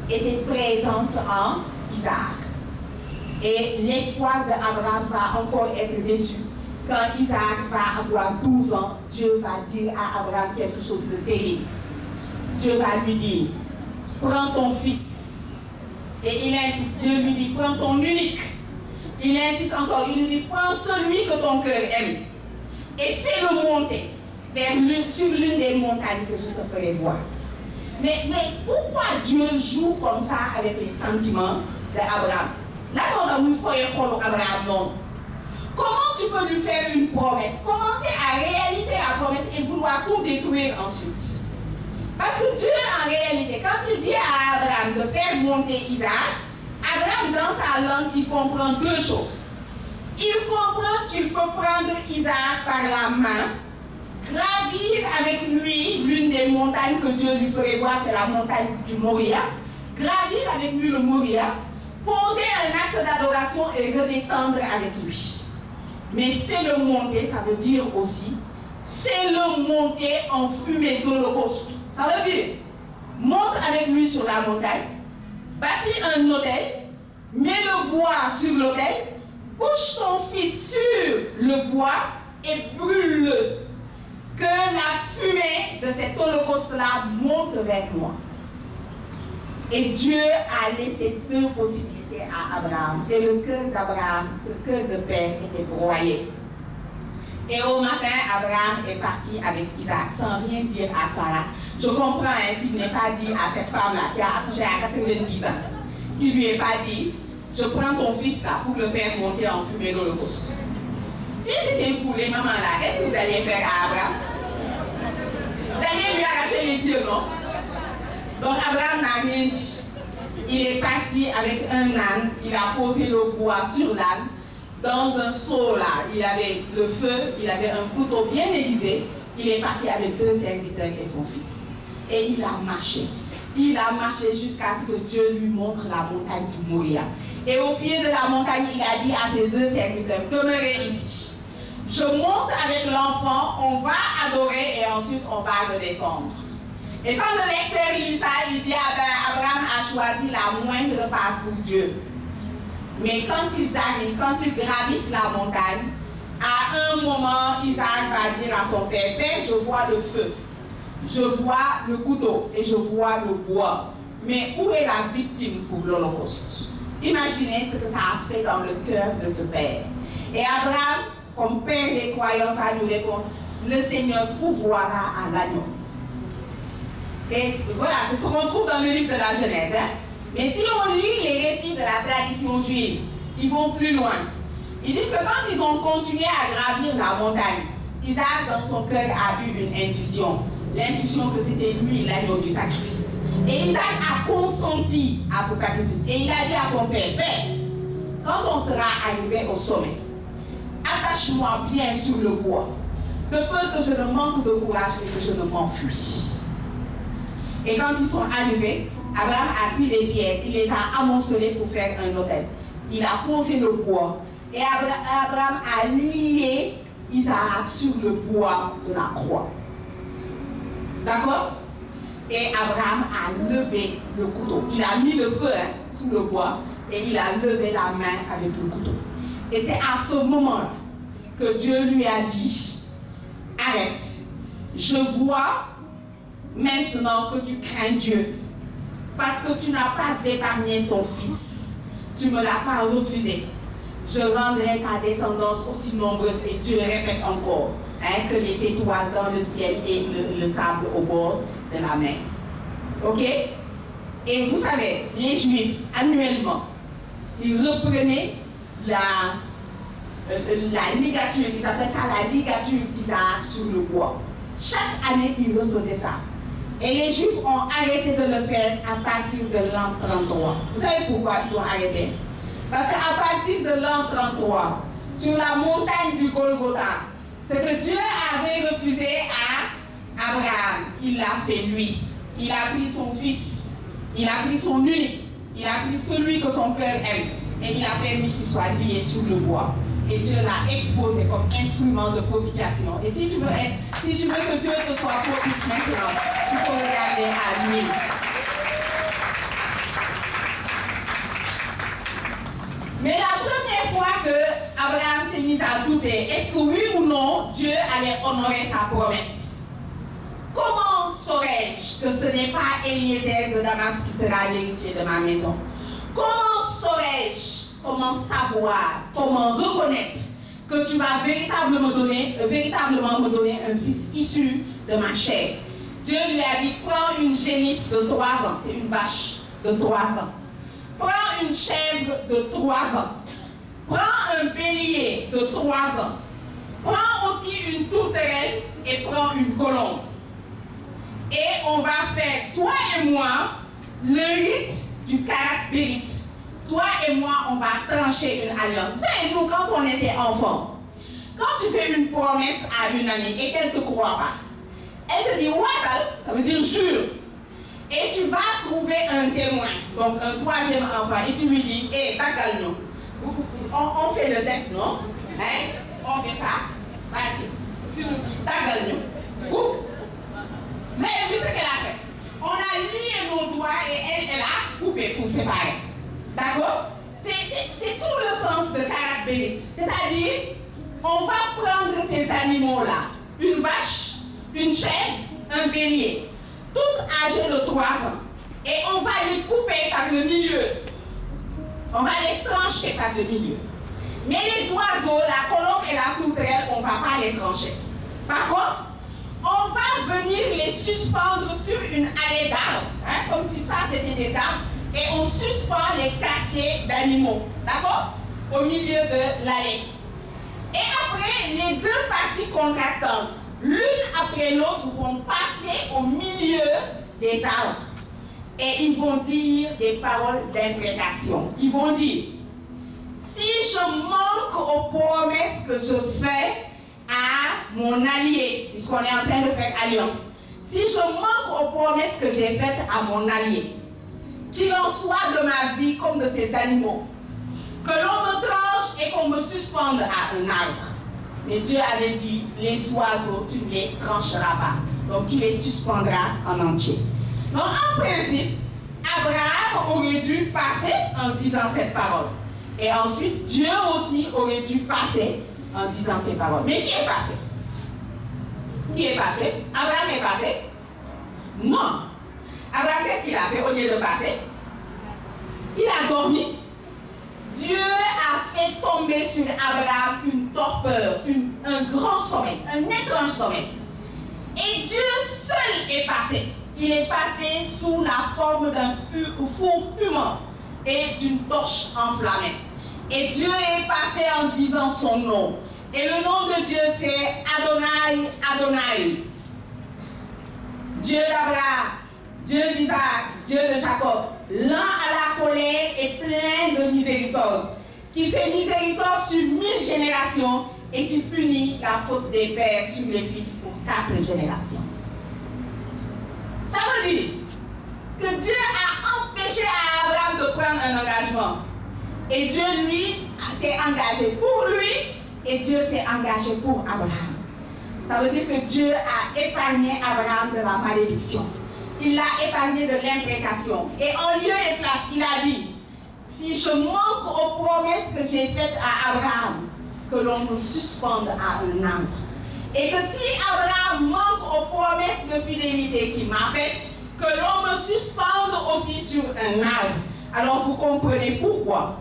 était présente en Isaac. Et l'espoir d'Abraham va encore être déçu. Quand Isaac va avoir 12 ans, Dieu va dire à Abraham quelque chose de terrible. Dieu va lui dire: prends ton fils. Et il insiste, Dieu lui dit: prends ton unique. Il insiste encore, il lui dit: prends celui que ton cœur aime. Et fais-le monter sur l'une des montagnes que je te ferai voir. Mais pourquoi Dieu joue comme ça avec les sentiments d'Abraham? Là, on a Abraham, non. Comment tu peux lui faire une promesse? Commencer à réaliser la promesse et vouloir tout détruire ensuite. Parce que Dieu, en réalité, quand il dit à Abraham de faire monter Isaac, Abraham, dans sa langue, il comprend 2 choses. Il comprend qu'il peut prendre Isaac par la main, gravir avec lui l'une des montagnes que Dieu lui ferait voir, c'est la montagne du Moria. Gravir avec lui le Moria, poser un acte d'adoration et redescendre avec lui. Mais fais-le monter, ça veut dire aussi, fais-le monter en fumée d'holocauste. Ça veut dire, monte avec lui sur la montagne, bâtis un autel, mets le bois sur l'autel, couche ton fils sur le bois et brûle-le. Que la fumée de cet holocauste-là monte vers moi. Et Dieu a laissé 2 possibilités à Abraham. Et le cœur d'Abraham, ce cœur de père, était broyé. Et au matin, Abraham est parti avec Isaac sans rien dire à Sarah. Je comprends qu'il n'ait pas dit à cette femme-là qui a accouché à 90 ans, qu'il ne lui ait pas dit: je prends ton fils là pour le faire monter en fumée dans le l'holocauste. Si c'était vous, les mamans là, qu'est-ce que vous alliez faire à Abraham? Vous alliez lui arracher les yeux, non? Donc Abraham n'a rien dit. Il est parti avec un âne, il a posé le bois sur l'âne. Dans un seau là, il avait le feu, il avait un couteau bien aiguisé. Il est parti avec 2 serviteurs et son fils. Et il a marché. Il a marché jusqu'à ce que Dieu lui montre la montagne du Moria. Et au pied de la montagne, il a dit à ses 2 serviteurs: demeurez ici. Je monte avec l'enfant, on va adorer et ensuite on va redescendre. Et quand le lecteur lit ça, il dit: Abraham a choisi la moindre part pour Dieu. Mais quand ils arrivent, quand ils gravissent la montagne, à un moment, Isaac va dire à son père: Père, je vois le feu, je vois le couteau et je vois le bois. Mais où est la victime pour l'Holocauste? Imaginez ce que ça a fait dans le cœur de ce père. Et Abraham, comme père des croyants, va lui répondre: le Seigneur pourvoira à l'agneau. Et voilà, c'est ce qu'on trouve dans le livre de la Genèse. Hein. Mais si on lit les récits de la tradition juive, ils vont plus loin. Ils disent que quand ils ont continué à gravir la montagne, Isaac dans son cœur a eu une intuition. L'intuition que c'était lui l'agneau du sacrifice. Et Isaac a consenti à ce sacrifice. Et il a dit à son père, Père, quand on sera arrivé au sommet, attache-moi bien sur le bois, de peur que je ne manque de courage et que je ne m'enfuis. Et quand ils sont arrivés, Abraham a pris les pierres, il les a amoncelées pour faire un autel. Il a posé le bois et Abraham a lié Isaac sur le bois de la croix. D'accord? Et Abraham a levé le couteau. Il a mis le feu sous le bois et il a levé la main avec le couteau. Et c'est à ce moment-là que Dieu lui a dit, arrête, je vois maintenant que tu crains Dieu, parce que tu n'as pas épargné ton fils, tu ne me l'as pas refusé. Je rendrai ta descendance aussi nombreuse, et Dieu répète encore, que les étoiles dans le ciel et le sable au bord de la mer. Ok? Et vous savez, les Juifs, annuellement, ils reprenaient la ligature, ils appellent ça la ligature d'Isaac sur le bois. Chaque année, ils refaisaient ça. Et les Juifs ont arrêté de le faire à partir de l'an 33. Vous savez pourquoi ils ont arrêté? Parce qu'à partir de l'an 33, sur la montagne du Golgotha, ce que Dieu avait refusé à Abraham, il l'a fait lui. Il a pris son fils, il a pris son unique, il a pris celui que son cœur aime, et il a permis qu'il soit lié sur le bois. Et Dieu l'a exposé comme instrument de propitiation. Et si tu veux que Dieu te soit propice maintenant, il faut regarder à lui. Mais la première fois que Abraham s'est mis à douter, est-ce que oui ou non, Dieu allait honorer sa promesse? Comment saurais-je que ce n'est pas Eliezer de Damas qui sera l'héritier de ma maison? Comment saurais-je, comment savoir, comment reconnaître que tu vas véritablement me donner un fils issu de ma chair? Dieu lui a dit, prends une génisse de 3 ans, c'est une vache de 3 ans. Prends une chèvre de 3 ans. Prends un bélier de 3 ans. Prends aussi une tourterelle et prends une colombe. Et on va faire, toi et moi, le rite du Karat Bérit. Toi et moi, on va trancher une alliance. Vous savez, nous, quand on était enfants, quand tu fais une promesse à une amie et qu'elle ne te croit pas, elle te dit, ouais, ça veut dire jure. Et tu vas trouver un témoin, donc un 3e enfant, et tu lui dis, hé, tagal-nous. On fait le geste, non? Hein? On fait ça. Vas-y. Tu nous dis, tagal-nous. Coupe. Vous avez vu ce qu'elle a fait? On a lié nos doigts et elle a coupé pour séparer. D'accord? C'est tout le sens de Karat Bérit. C'est-à-dire, on va prendre ces animaux-là, une vache, une chèvre, un bélier, tous âgés de 3 ans. Et on va les couper par le milieu. On va les trancher par le milieu. Mais les oiseaux, la colombe et la tourterelle, on ne va pas les trancher. Par contre, on va venir les suspendre sur une allée d'arbres, hein, comme si ça c'était des arbres, et on suspend les quartiers d'animaux, d'accord? Au milieu de l'allée. Et après, les 2 parties contractantes, l'une après l'autre, vont passer au milieu des arbres. Et ils vont dire des paroles d'imprécation. Ils vont dire, si je manque aux promesses que je fais à mon allié, puisqu'on est en train de faire alliance, si je manque aux promesses que j'ai faites à mon allié, qu'il en soit de ma vie comme de ces animaux, que l'on me tranche et qu'on me suspende à un arbre. Mais Dieu avait dit, les oiseaux, tu ne les trancheras pas. Donc tu les suspendras en entier. Donc en principe, Abraham aurait dû passer en disant cette parole. Et ensuite, Dieu aussi aurait dû passer en disant ces paroles. Mais qui est passé? Qui est passé? Abraham est passé? Non. Abraham, qu'est-ce qu'il a fait au lieu de passer? Il a dormi. Dieu a fait tomber sur Abraham une torpeur, un grand sommeil, un étrange sommeil. Et Dieu seul est passé. il est passé sous la forme d'un four fumant et d'une torche enflammée. Et Dieu est passé en disant son nom. Et le nom de Dieu, c'est Adonai, Adonai. Dieu d'Abraham, Dieu d'Isaac, Dieu de Jacob, lent à la colère et plein de miséricorde, qui fait miséricorde sur 1000 générations et qui punit la faute des pères sur les fils pour 4 générations. Ça veut dire que Dieu a empêché à Abraham de prendre un engagement. Et Dieu, lui, s'est engagé pour lui et Dieu s'est engagé pour Abraham. Ça veut dire que Dieu a épargné Abraham de la malédiction. Il l'a épargné de l'imprécation. Et en lieu et place, il a dit, si je manque aux promesses que j'ai faites à Abraham, que l'on me suspende à un arbre. Et que si Abraham manque aux promesses de fidélité qu'il m'a faites, que l'on me suspende aussi sur un arbre. Alors vous comprenez pourquoi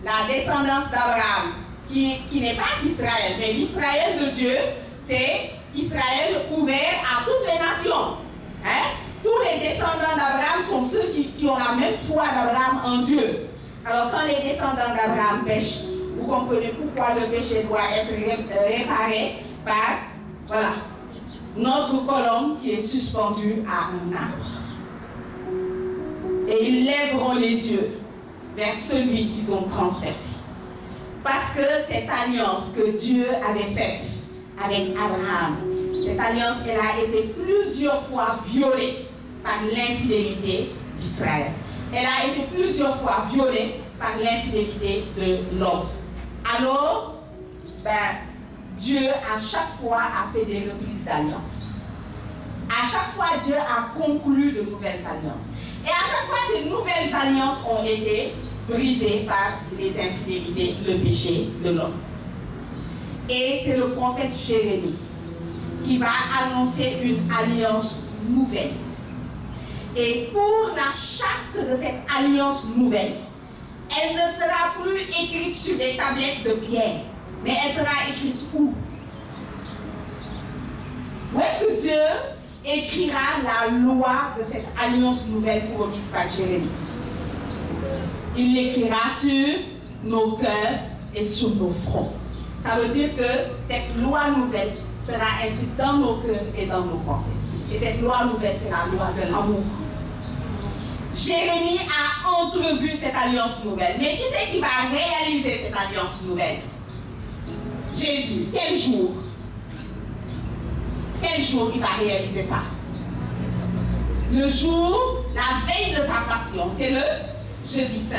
la descendance d'Abraham, qui n'est pas d'Israël, mais l'Israël de Dieu, c'est Israël ouvert à toutes les nations. Hein? Tous les descendants d'Abraham sont ceux qui ont la même foi d'Abraham en Dieu. Alors quand les descendants d'Abraham pêchent, vous comprenez pourquoi le péché doit être réparé par, voilà, notre colombe qui est suspendue à un arbre. Et ils lèveront les yeux vers celui qu'ils ont transgressé. Parce que cette alliance que Dieu avait faite avec Abraham, cette alliance, elle a été plusieurs fois violée par l'infidélité d'Israël. Elle a été plusieurs fois violée par l'infidélité de l'homme. Alors, Dieu à chaque fois a fait des reprises d'alliance. À chaque fois, Dieu a conclu de nouvelles alliances. Et à chaque fois, ces nouvelles alliances ont été brisées par les infidélités, le péché de l'homme. Et c'est le prophète Jérémie qui va annoncer une alliance nouvelle. Et pour la charte de cette alliance nouvelle, elle ne sera plus écrite sur des tablettes de pierre, mais elle sera écrite où? Où est-ce que Dieu écrira la loi de cette alliance nouvelle promise par Jérémie? Il l'écrira sur nos cœurs et sur nos fronts. Ça veut dire que cette loi nouvelle sera ainsi dans nos cœurs et dans nos pensées. Et cette loi nouvelle, c'est la loi de l'amour. Jérémie a entrevu cette alliance nouvelle. Mais qui c'est qui va réaliser cette alliance nouvelle? Jésus. Quel jour? Quel jour il va réaliser ça? Le jour, la veille de sa passion. C'est le jeudi saint.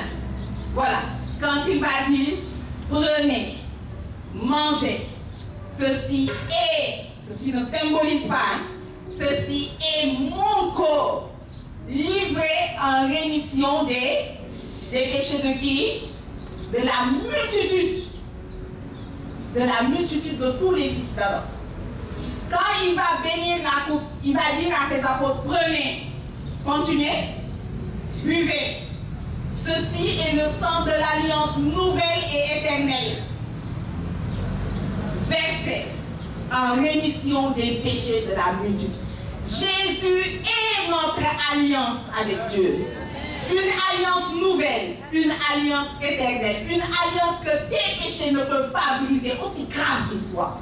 Voilà. Quand il va dire, prenez, mangez. Ceci ne symbolise pas. Ceci est mon corps. Livré en rémission des péchés de qui? De la multitude. De la multitude de tous les fils d'Adam. Quand il va bénir la coupe, il va dire à ses apôtres, prenez, continuez, buvez. Ceci est le sang de l'alliance nouvelle et éternelle, versé en rémission des péchés de la multitude. Jésus est notre alliance avec Dieu. Une alliance nouvelle, une alliance éternelle, une alliance que tes péchés ne peuvent pas briser, aussi grave qu'ils soient.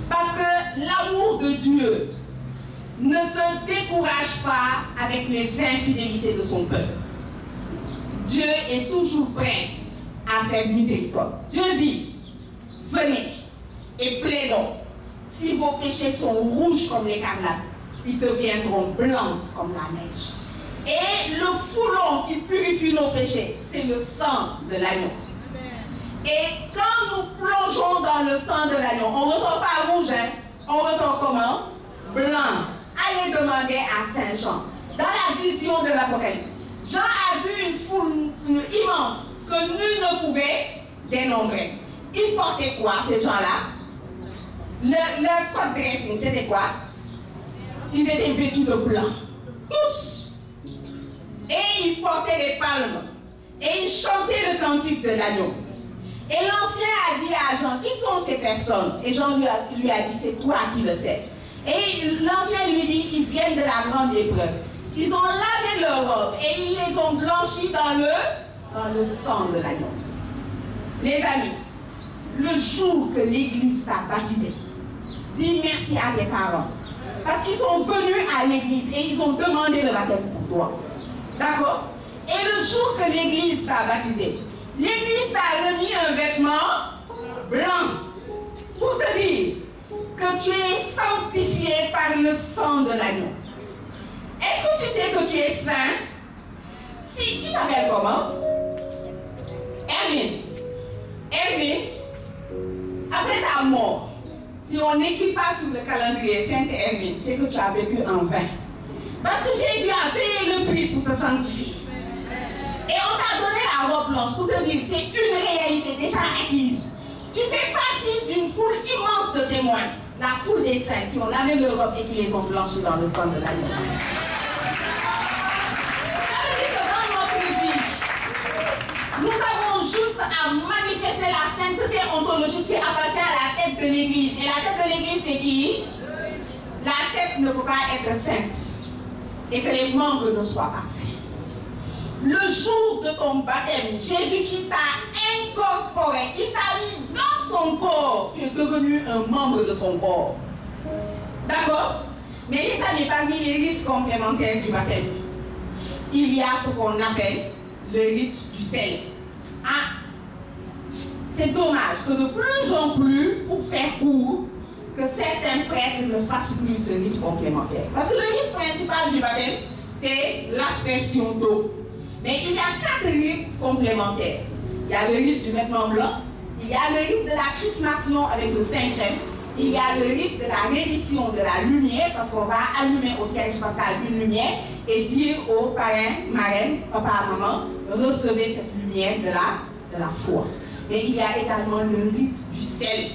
Parce que l'amour de Dieu ne se décourage pas avec les infidélités de son peuple. Dieu est toujours prêt à faire miséricorde. Dieu dit, venez et plaidons. Si vos péchés sont rouges comme l'écarlate, ils deviendront blancs comme la neige. Et le foulon qui purifie nos péchés, c'est le sang de l'agneau. Et quand nous plongeons dans le sang de l'agneau, on ne ressort pas rouge, hein? On ressort comment? Blanc. Allez demander à Saint Jean. Dans la vision de l'Apocalypse, Jean a vu une foule immense que nul ne pouvait dénombrer. Ils portaient quoi, ces gens-là? Leur code dressing, c'était quoi? Ils étaient vêtus de blanc. Tous. Et ils portaient des palmes. Et ils chantaient le cantique de l'agneau. Et l'ancien a dit à Jean, qui sont ces personnes? Et Jean lui a dit, c'est toi qui le sais. Et l'ancien lui dit, ils viennent de la grande épreuve. Ils ont lavé leurs robes et ils les ont blanchis dans le sang de l'agneau. Les amis, le jour que l'église t'a baptisé, dis merci à tes parents. Parce qu'ils sont venus à l'église et ils ont demandé le baptême pour toi. D'accord? Et le jour que l'église t'a baptisé, l'église t'a remis un vêtement blanc pour te dire que tu es sanctifié par le sang de l'agneau. Est-ce que tu sais que tu es saint? Si tu t'appelles comment? Hermine. Hermine, après ta mort, si on n'écrit pas sur le calendrier Sainte Hermine, c'est que tu as vécu en vain. Parce que Jésus a payé le prix pour te sanctifier. Et on t'a donné la robe blanche pour te dire que c'est une réalité déjà acquise. Tu fais partie d'une foule immense de témoins. La foule des saints qui ont lavé leur robe et qui les ont blanchis dans le sang de l'agneau. Ça veut dire que dans notre vie, nous avons juste à manifester la sainteté ontologique qui appartient à la tête de l'église. Et la tête de l'église, c'est qui? La tête ne peut pas être sainte. Et que les membres ne soient pas saints. Le jour de ton baptême, Jésus-Christ t'a incorporé, il t'a mis dans son corps. Tu es devenu un membre de son corps. D'accord? Mais les amis, parmi les rites complémentaires du baptême, il y a ce qu'on appelle le rite du sel. Ah, c'est dommage que de plus en plus, pour faire court, que certains prêtres ne fassent plus ce rite complémentaire. Parce que le rite principal du baptême, c'est l'aspersion d'eau. Mais il y a 4 rites complémentaires. Il y a le rite du vêtement blanc, il y a le rite de la chrismation avec le Saint-Crème, il y a le rite de la reddition de la lumière, parce qu'on va allumer au siège pascal une lumière et dire aux parrains, marraines, papa, maman, recevez cette lumière de la foi. Mais il y a également le rite du sel.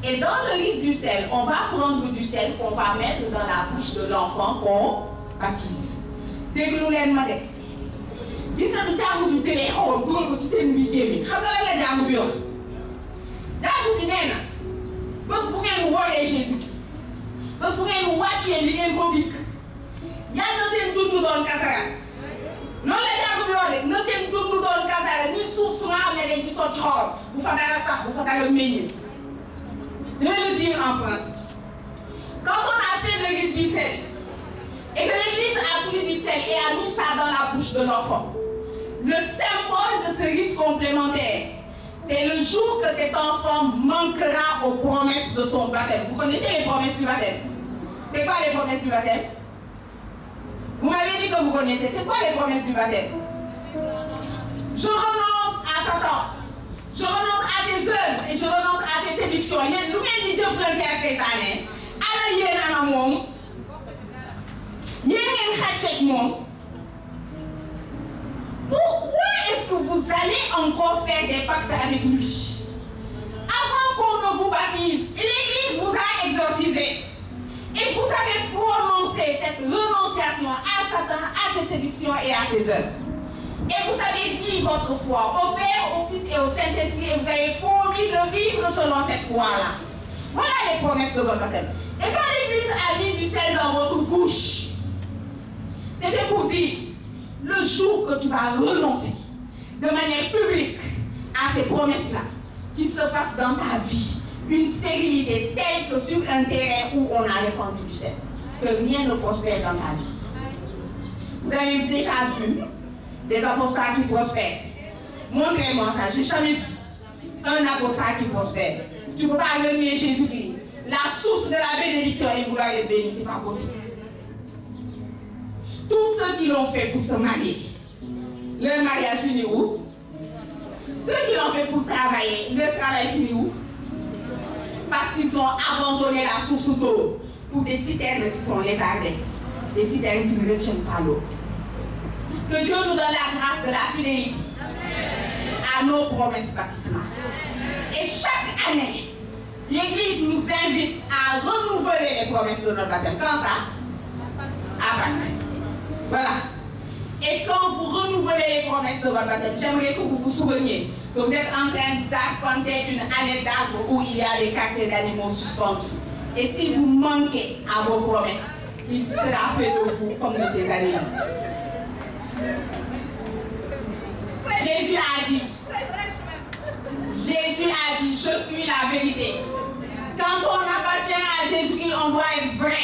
Et dans le rite du sel, on va prendre du sel qu'on va mettre dans la bouche de l'enfant qu'on baptise. Dégloulen ma dek. Gis nga bi jàngu bi jëlee xawam dugal ko ci seen biir gémmiñ xam nga lan la jàngu bi wax jàngu bi nee na bés bu ngeen wooyee Jésus Christ bés bu ngeen wàccee li ngeen ko dikk yàlla na seen dund doon kasara noonu la jàngu bi wax de na seen dund doon kasara ni suuf su nga xam ne dañ ci sotti xorom bu fa dara sax bu fa dara meññ. Je vais le dire en français. Quand on a fait le rite du sel et que l'église a pris du sel et a mis ça dans la bouche de l'enfant, le symbole de ce rite complémentaire, c'est le jour que cet enfant manquera aux promesses de son baptême. Vous connaissez les promesses du baptême? C'est quoi les promesses du baptême? Vous m'avez dit que vous connaissez. C'est quoi les promesses du baptême? Je renonce à Satan. Je renonce à ses œuvres et je renonce à ses séductions. Il y a une idée de cette année. Alors, il y a un homme. Il y a un homme. Pourquoi est-ce que vous allez encore faire des pactes avec lui? Avant qu'on ne vous baptise, l'Église vous a exorcisé. Et vous avez prononcé cette renonciation à Satan, à ses séductions et à ses œuvres. Et vous avez dit votre foi au Père, au Fils et au Saint-Esprit et vous avez promis de vivre selon cette foi-là. Voilà les promesses de votre baptême. Et quand l'Église a mis du sel dans votre bouche, c'était pour dire, le jour que tu vas renoncer de manière publique à ces promesses-là, qu'il se fasse dans ta vie une stérilité telle que sur un terrain où on a répandu du sel, que rien ne prospère dans ta vie. Vous avez déjà vu des apostats qui prospèrent. Montrez-moi ça, j'ai jamais vu un apostat qui prospère. Tu ne peux pas renier Jésus-Christ, la source de la bénédiction et vouloir être béni, c'est pas possible. Tous ceux qui l'ont fait pour se marier, leur mariage finit où? Ceux qui l'ont fait pour travailler, leur travail finit où? Parce qu'ils ont abandonné la source d'eau pour des citernes qui sont lézardées, des citernes qui ne retiennent pas l'eau. Que Dieu nous donne la grâce de la fidélité à nos promesses baptismales. Et chaque année, l'Église nous invite à renouveler les promesses de notre baptême. Quand ça? À Pâques. Voilà. Et quand vous renouvelez les promesses de votre baptême, j'aimerais que vous vous souveniez que vous êtes en train d'arpenter une allée d'arbres où il y a des quartiers d'animaux suspendus. Et si vous manquez à vos promesses, il sera fait de vous comme de ses ennemis. Jésus a dit, je suis la vérité. Quand on appartient à Jésus-Christ, on doit être vrai.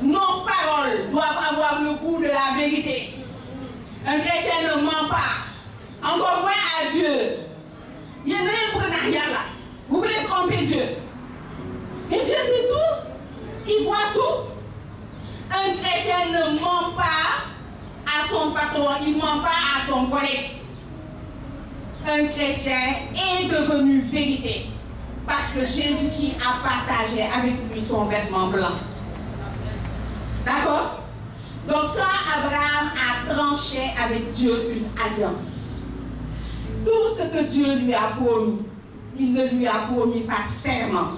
Nos paroles doivent avoir le goût de la vérité. Un chrétien ne ment pas. Encore moins à Dieu. Il y a rien là. Vous voulez tromper Dieu. Et Dieu sait tout. Il voit tout. Un chrétien ne ment pas à son patron, il ne ment pas à son collègue. Un chrétien est devenu vérité parce que Jésus-Christ a partagé avec lui son vêtement blanc. D'accord? Donc quand Abraham a tranché avec Dieu une alliance, tout ce que Dieu lui a promis, il ne lui a promis pas serment.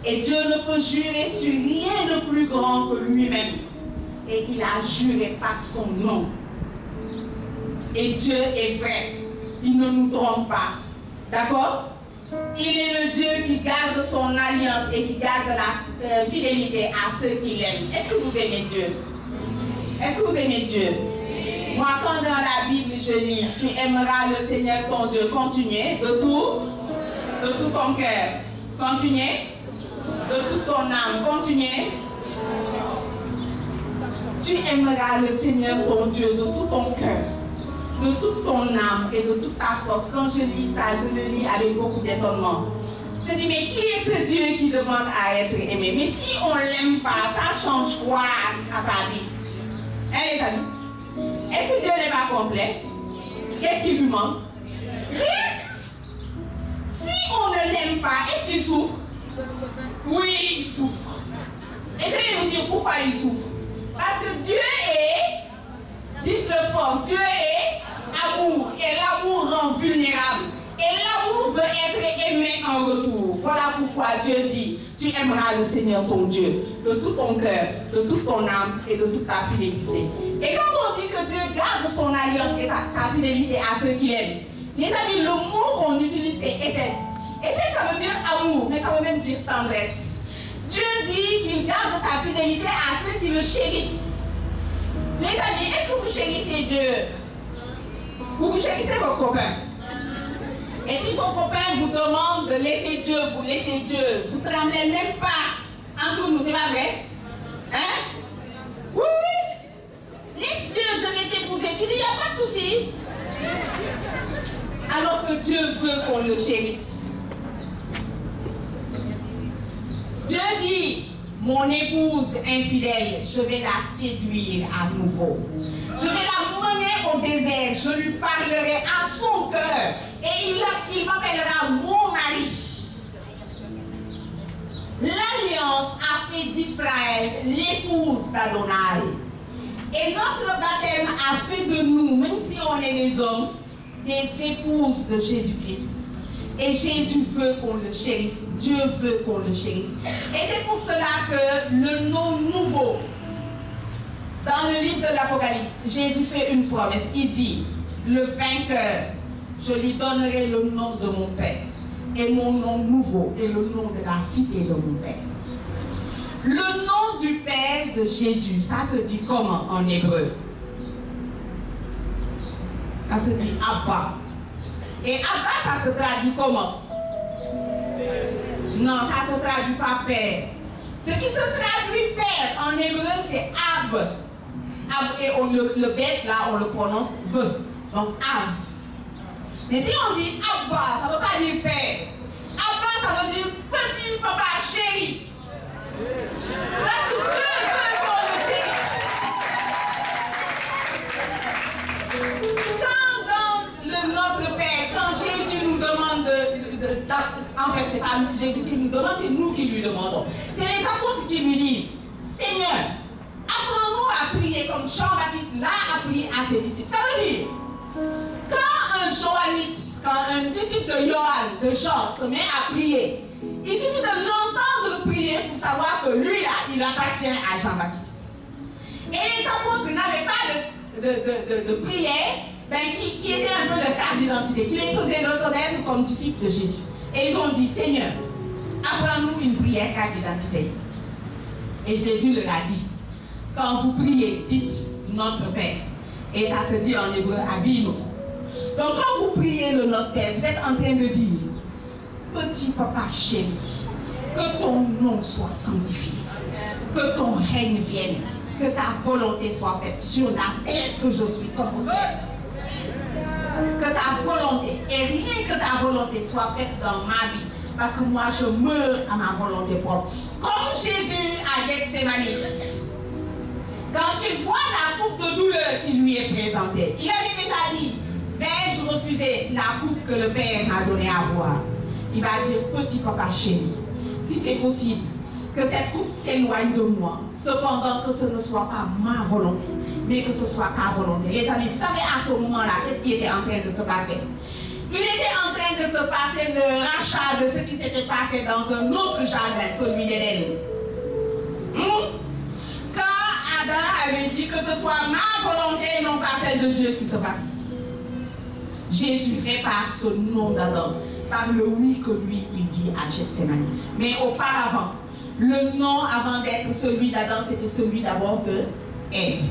Et Dieu ne peut jurer sur rien de plus grand que lui-même. Et il a juré par son nom. Et Dieu est vrai. Il ne nous trompe pas. D'accord? Il est le Dieu qui garde son alliance et qui garde la fidélité à ceux qu'il aime. Est-ce que vous aimez Dieu? Est-ce que vous aimez Dieu? Moi, quand dans la Bible je lis, tu aimeras le Seigneur ton Dieu, continuez de tout ton cœur. Continuez de toute ton âme. Continuez. Tu aimeras le Seigneur ton Dieu de tout ton cœur, de toute ton âme et de toute ta force. Quand je lis ça, je le lis avec beaucoup d'étonnement. Je dis, mais qui est ce Dieu qui demande à être aimé? Mais si on ne l'aime pas, ça change quoi à sa vie? Hein, les amis? Est-ce que Dieu n'est pas complet? Qu'est-ce qui lui manque? Rien. Si on ne l'aime pas, est-ce qu'il souffre? Oui, il souffre. Et je vais vous dire pourquoi il souffre. Parce que Dieu est, dites-le fort, Dieu est amour. Et l'amour rend vulnérable. Et l'amour veut être aimé en retour. Voilà pourquoi Dieu dit, tu aimeras le Seigneur ton Dieu de tout ton cœur, de toute ton âme et de toute ta fidélité. Et quand on dit que Dieu garde son alliance et sa fidélité à ceux qu'il aime, les amis, le mot qu'on utilise c'est essaie. Essaie, ça veut dire amour, mais ça veut même dire tendresse. Dieu dit qu'il garde sa fidélité à ceux qui le chérissent. Les amis, est-ce que vous chérissez Dieu? Ou vous chérissez vos copains? Et si vos copains vous demandent de laisser Dieu, vous laissez Dieu. Vous ne tremblez même pas entre nous, c'est pas vrai? Hein? Oui, oui. Laisse Dieu, je vais t'épouser. Tu dis, il n'y a pas de souci. Alors que Dieu veut qu'on le chérisse. Dieu dit, mon épouse infidèle, je vais la séduire à nouveau. Je vais la mener au désert, je lui parlerai à son cœur et il m'appellera mon mari. L'alliance a fait d'Israël l'épouse d'Adonai. Et notre baptême a fait de nous, même si on est des hommes, des épouses de Jésus-Christ. Et Jésus veut qu'on le chérisse. Dieu veut qu'on le chérisse. Et c'est pour cela que le nom nouveau, dans le livre de l'Apocalypse, Jésus fait une promesse. Il dit, le vainqueur, je lui donnerai le nom de mon Père. Et mon nom nouveau est le nom de la cité de mon Père. Le nom du Père de Jésus, ça se dit comment en hébreu? Ça se dit Abba. Et Abba, ça se traduit comment? Non, ça se traduit pas Père. Ce qui se traduit Père en hébreu, c'est Ab. Ab, et le bête, là, on le prononce V. Donc Av. Mais si on dit Abba, ça ne veut pas dire Père. Abba, ça veut dire petit papa chéri. Parce que Dieu veut qu'on le chérisse. Quand dans notre Père, quand Jésus nous demande en fait, c'est pas Jésus qui nous demande, c'est nous qui lui demandons. C'est les apôtres qui lui disent, Seigneur, apprends-nous à prier comme Jean-Baptiste l'a appris à ses disciples. Ça veut dire, quand un Joannite, quand un disciple de Johann, de Jean, se met à prier, il suffit de l'entendre prier pour savoir que lui là, il appartient à Jean-Baptiste. Et les apôtres n'avaient pas de prière qui était un peu leur carte d'identité, qui les faisait reconnaître comme disciples de Jésus. Et ils ont dit, Seigneur, apprends-nous une prière carte d'identité. Et Jésus leur a dit, quand vous priez, dites notre Père. Et ça se dit en hébreu, Avinu. Donc quand vous priez le Notre Père, vous êtes en train de dire, petit papa chéri, que ton nom soit sanctifié, que ton règne vienne, que ta volonté soit faite sur la terre que je suis comme au ciel. Que ta volonté, et rien que ta volonté soit faite dans ma vie, parce que moi je meurs à ma volonté propre. Comme Jésus à Gethsémani, quand il voit la coupe de douleur qui lui est présentée, il avait déjà dit, vais-je refuser la coupe que le Père m'a donnée à boire? Il va dire, petit papa chéri, si c'est possible, que cette coupe s'éloigne de moi, cependant que ce ne soit pas ma volonté, mais que ce soit ta volonté. Les amis, vous savez à ce moment-là, qu'est-ce qui était en train de se passer? Il était en train de se passer le rachat de ce qui s'était passé dans un autre jardin, celui d'Éden. Quand Adam avait dit que ce soit ma volonté et non pas celle de Dieu qui se fasse. Jésus répare ce nom d'Adam par le oui que lui il dit à Gethsémani. Mais auparavant, le nom avant d'être celui d'Adam, c'était celui d'abord de Ève.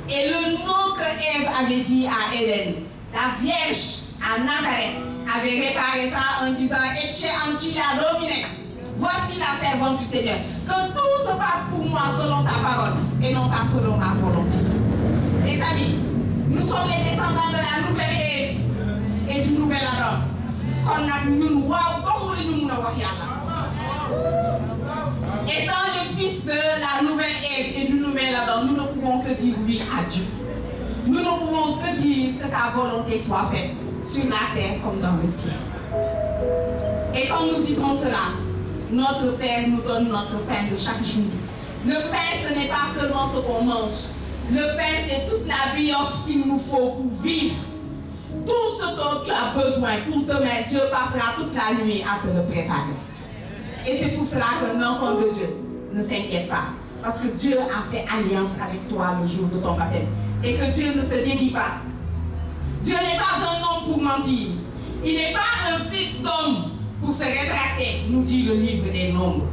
Et le nom que Ève avait dit à Éden, la Vierge à Nazareth, avait réparé ça en disant Ecce Ancilla Domine. Voici la servante du Seigneur. Que tout se passe pour moi selon ta parole et non pas selon ma volonté. Les amis, nous sommes les descendants de la nouvelle Ève et du nouvel Adam. Étant les fils de la nouvelle Ève et du nouvel Adam, nous ne pouvons que dire oui à Dieu. Nous ne pouvons que dire que ta volonté soit faite sur la terre comme dans le ciel. Et quand nous disons cela, notre Père nous donne notre pain de chaque jour. Le pain, ce n'est pas seulement ce qu'on mange. Le pain, c'est toute la bios qu'il nous faut pour vivre. Tout ce dont tu as besoin pour demain, Dieu passera toute la nuit à te le préparer. Et c'est pour cela qu'un enfant de Dieu ne s'inquiète pas. Parce que Dieu a fait alliance avec toi le jour de ton baptême. Et que Dieu ne se dédie pas. Dieu n'est pas un homme pour mentir. Il n'est pas un fils d'homme pour se rétracter, nous dit le livre des Nombres.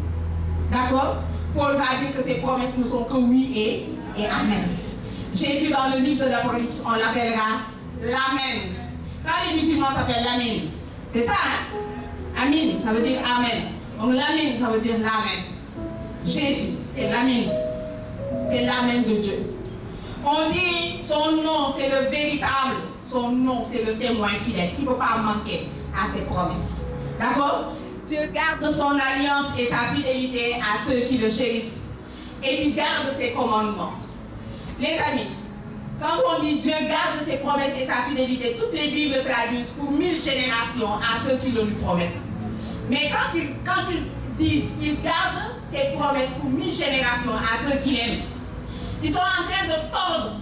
D'accord? Paul va dire que ses promesses ne sont que oui et amen. Jésus, dans le livre de l'Apocalypse, on l'appellera l'Amen. Quand les musulmans s'appellent l'Amen, c'est ça, hein? Amin, ça veut dire Amen. Donc l'Amen, ça veut dire l'Amen. Jésus, c'est l'Amen. C'est l'Amen de Dieu. On dit son nom, c'est le véritable. Son nom, c'est le témoin fidèle. Il ne peut pas manquer à ses promesses. D'accord? Dieu garde son alliance et sa fidélité à ceux qui le chérissent. Et qui gardent ses commandements. Les amis, quand on dit Dieu garde ses promesses et sa fidélité, toutes les Bibles traduisent pour 1000 générations à ceux qui le lui promettent. Mais quand ils disent il garde ses promesses pour 1000 générations à ceux qui l'aiment, ils sont en train de tordre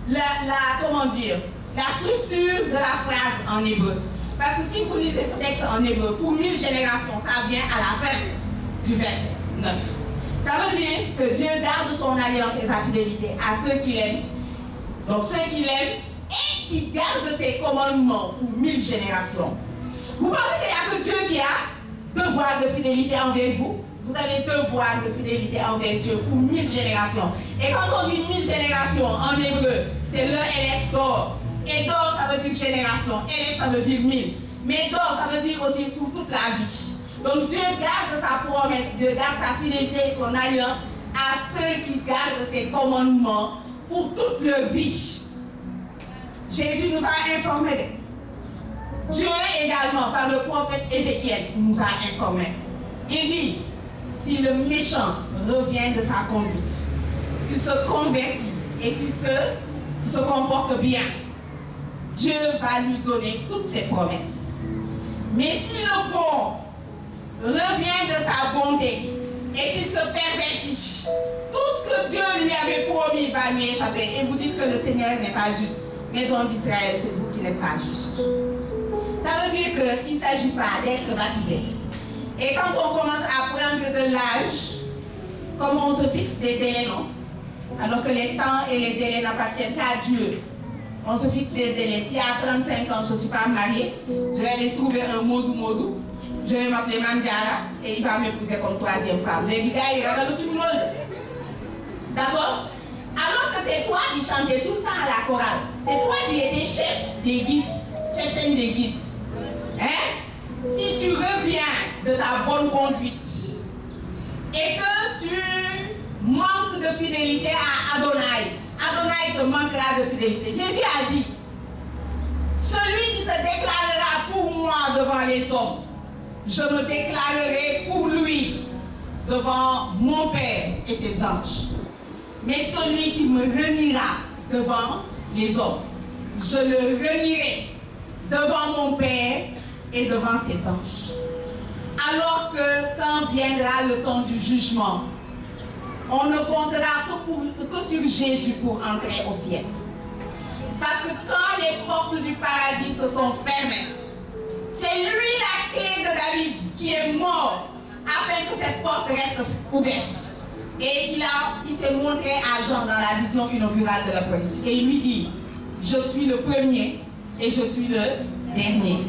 la structure de la phrase en hébreu. Parce que si vous lisez ce texte en hébreu, pour 1000 générations, ça vient à la fin du verset 9. Ça veut dire que Dieu garde son alliance et sa fidélité à ceux qui l'aiment. Donc ceux qui l'aiment et qui gardent ses commandements pour 1000 générations. Vous pensez qu'il n'y a que Dieu qui a devoir de fidélité envers vous? Vous avez devoir de fidélité envers Dieu pour 1000 générations. Et quand on dit 1000 générations en hébreu, c'est le Elef d'or. Et d'or, ça veut dire génération. Elef, ça veut dire 1000. Mais d'or, ça veut dire aussi pour toute la vie. Donc Dieu garde sa promesse, Dieu garde sa fidélité et son alliance à ceux qui gardent ses commandements pour toute leur vie. Jésus nous a informés. Dieu également, par le prophète Ézéchiel, nous a informés. Il dit, si le méchant revient de sa conduite, s'il se convertit et qu'il se comporte bien, Dieu va lui donner toutes ses promesses. Mais si le bon revient de sa bonté et qu'il se pervertit, tout ce que Dieu lui avait promis va lui échapper. Et vous dites que le Seigneur n'est pas juste. Maison d'Israël, c'est vous qui n'êtes pas juste. Ça veut dire qu'il ne s'agit pas d'être baptisé. Et quand on commence à prendre de l'âge, comme on se fixe des délais, non? Alors que les temps et les délais n'appartiennent qu'à Dieu. On se fixe des délais. Si à 35 ans je ne suis pas mariée, je vais aller trouver un modou je vais m'appeler Mamdiara et il va m'épouser comme troisième femme. Les gars, ils regardent tout le monde. D'accord? Alors que c'est toi qui chantais tout le temps à la chorale. C'est toi qui étais chef des guides, chef des guides. Hein? Si tu reviens de ta bonne conduite et que tu manques de fidélité à Adonai, Adonai te manquera de fidélité. Jésus a dit, celui qui se déclarera pour moi devant les hommes, je me déclarerai pour lui devant mon Père et ses anges. Mais celui qui me reniera devant les hommes, je le renierai devant mon Père et devant ses anges. Alors que quand viendra le temps du jugement, on ne comptera que sur Jésus pour entrer au ciel. Parce que quand les portes du paradis se sont fermées, c'est lui la clé de David qui est mort afin que cette porte reste ouverte. Et il s'est montré à Jean dans la vision inaugurale de l'Apocalypse. Et il lui dit, je suis le premier et je suis le dernier.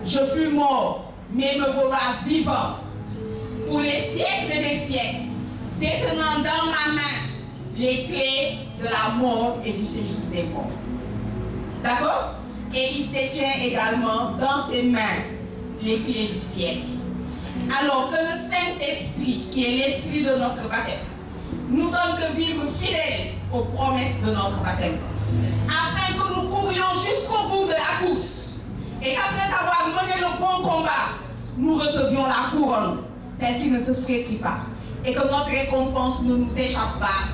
Je fus mort, mais me voilà vivant pour les siècles des siècles, détenant dans ma main les clés de la mort et du séjour des morts. D'accord? Et il détient également dans ses mains les clés du ciel. Alors que le Saint-Esprit, qui est l'esprit de notre baptême, nous donne de vivre fidèles aux promesses de notre baptême, afin que nous courions jusqu'au bout de la course, et qu'après avoir mené le bon combat, nous recevions la couronne, celle qui ne se flétrit pas, et que notre récompense ne nous échappe pas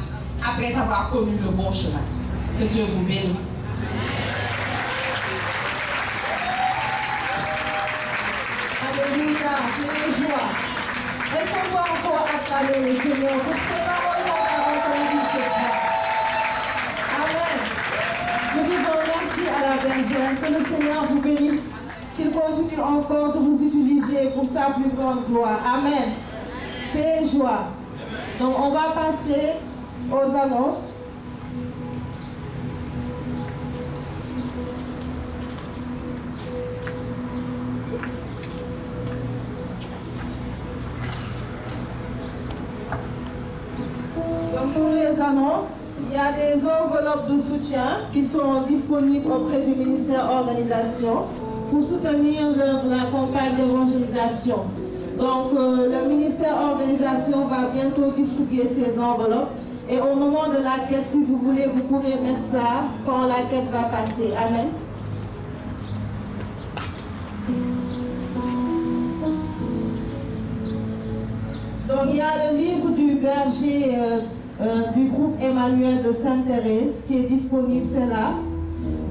après avoir connu le bon chemin. Que Dieu vous bénisse. Alléluia, j'ai joie. Est-ce qu'on doit encore acclamer le Seigneur pour ces paroles qu'on a entendues ce soir? Amen. Nous disons merci à la bergère, que le Seigneur vous bénisse, qu'il continue encore de vous utiliser pour sa plus grande gloire. Amen. Paix et joie. Donc on va passer aux annonces. Donc pour les annonces, il y a des enveloppes de soutien qui sont disponibles auprès du ministère Organisation pour soutenir la campagne d'évangélisation. Donc le ministère Organisation va bientôt distribuer ces enveloppes et au moment de la quête, si vous voulez, vous pourrez mettre ça quand la quête va passer. Amen. Donc il y a le livre du berger du groupe Emmanuel de Sainte-Thérèse qui est disponible, c'est là.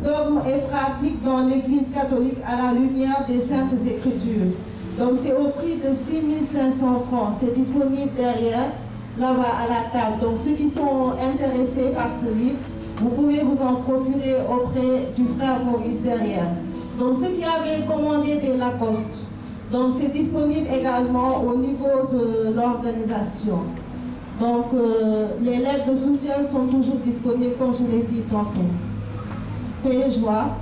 Dogmes et pratiques dans l'Église catholique à la lumière des Saintes Écritures. Donc c'est au prix de 6 500 francs. C'est disponible derrière, là-bas à la table. Donc ceux qui sont intéressés par ce livre, vous pouvez vous en procurer auprès du frère Maurice derrière. Donc ceux qui avaient commandé des Lacoste, donc c'est disponible également au niveau de l'organisation. Donc les lettres de soutien sont toujours disponibles comme je l'ai dit tantôt. Paix et joie.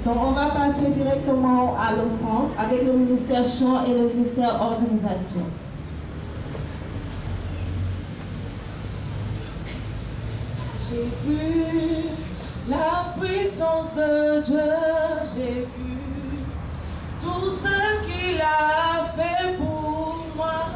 Donc on va passer directement à l'offrande avec le ministère Chant et le ministère Organisation. J'ai vu la puissance de Dieu, j'ai vu tout ce qu'il a fait pour moi.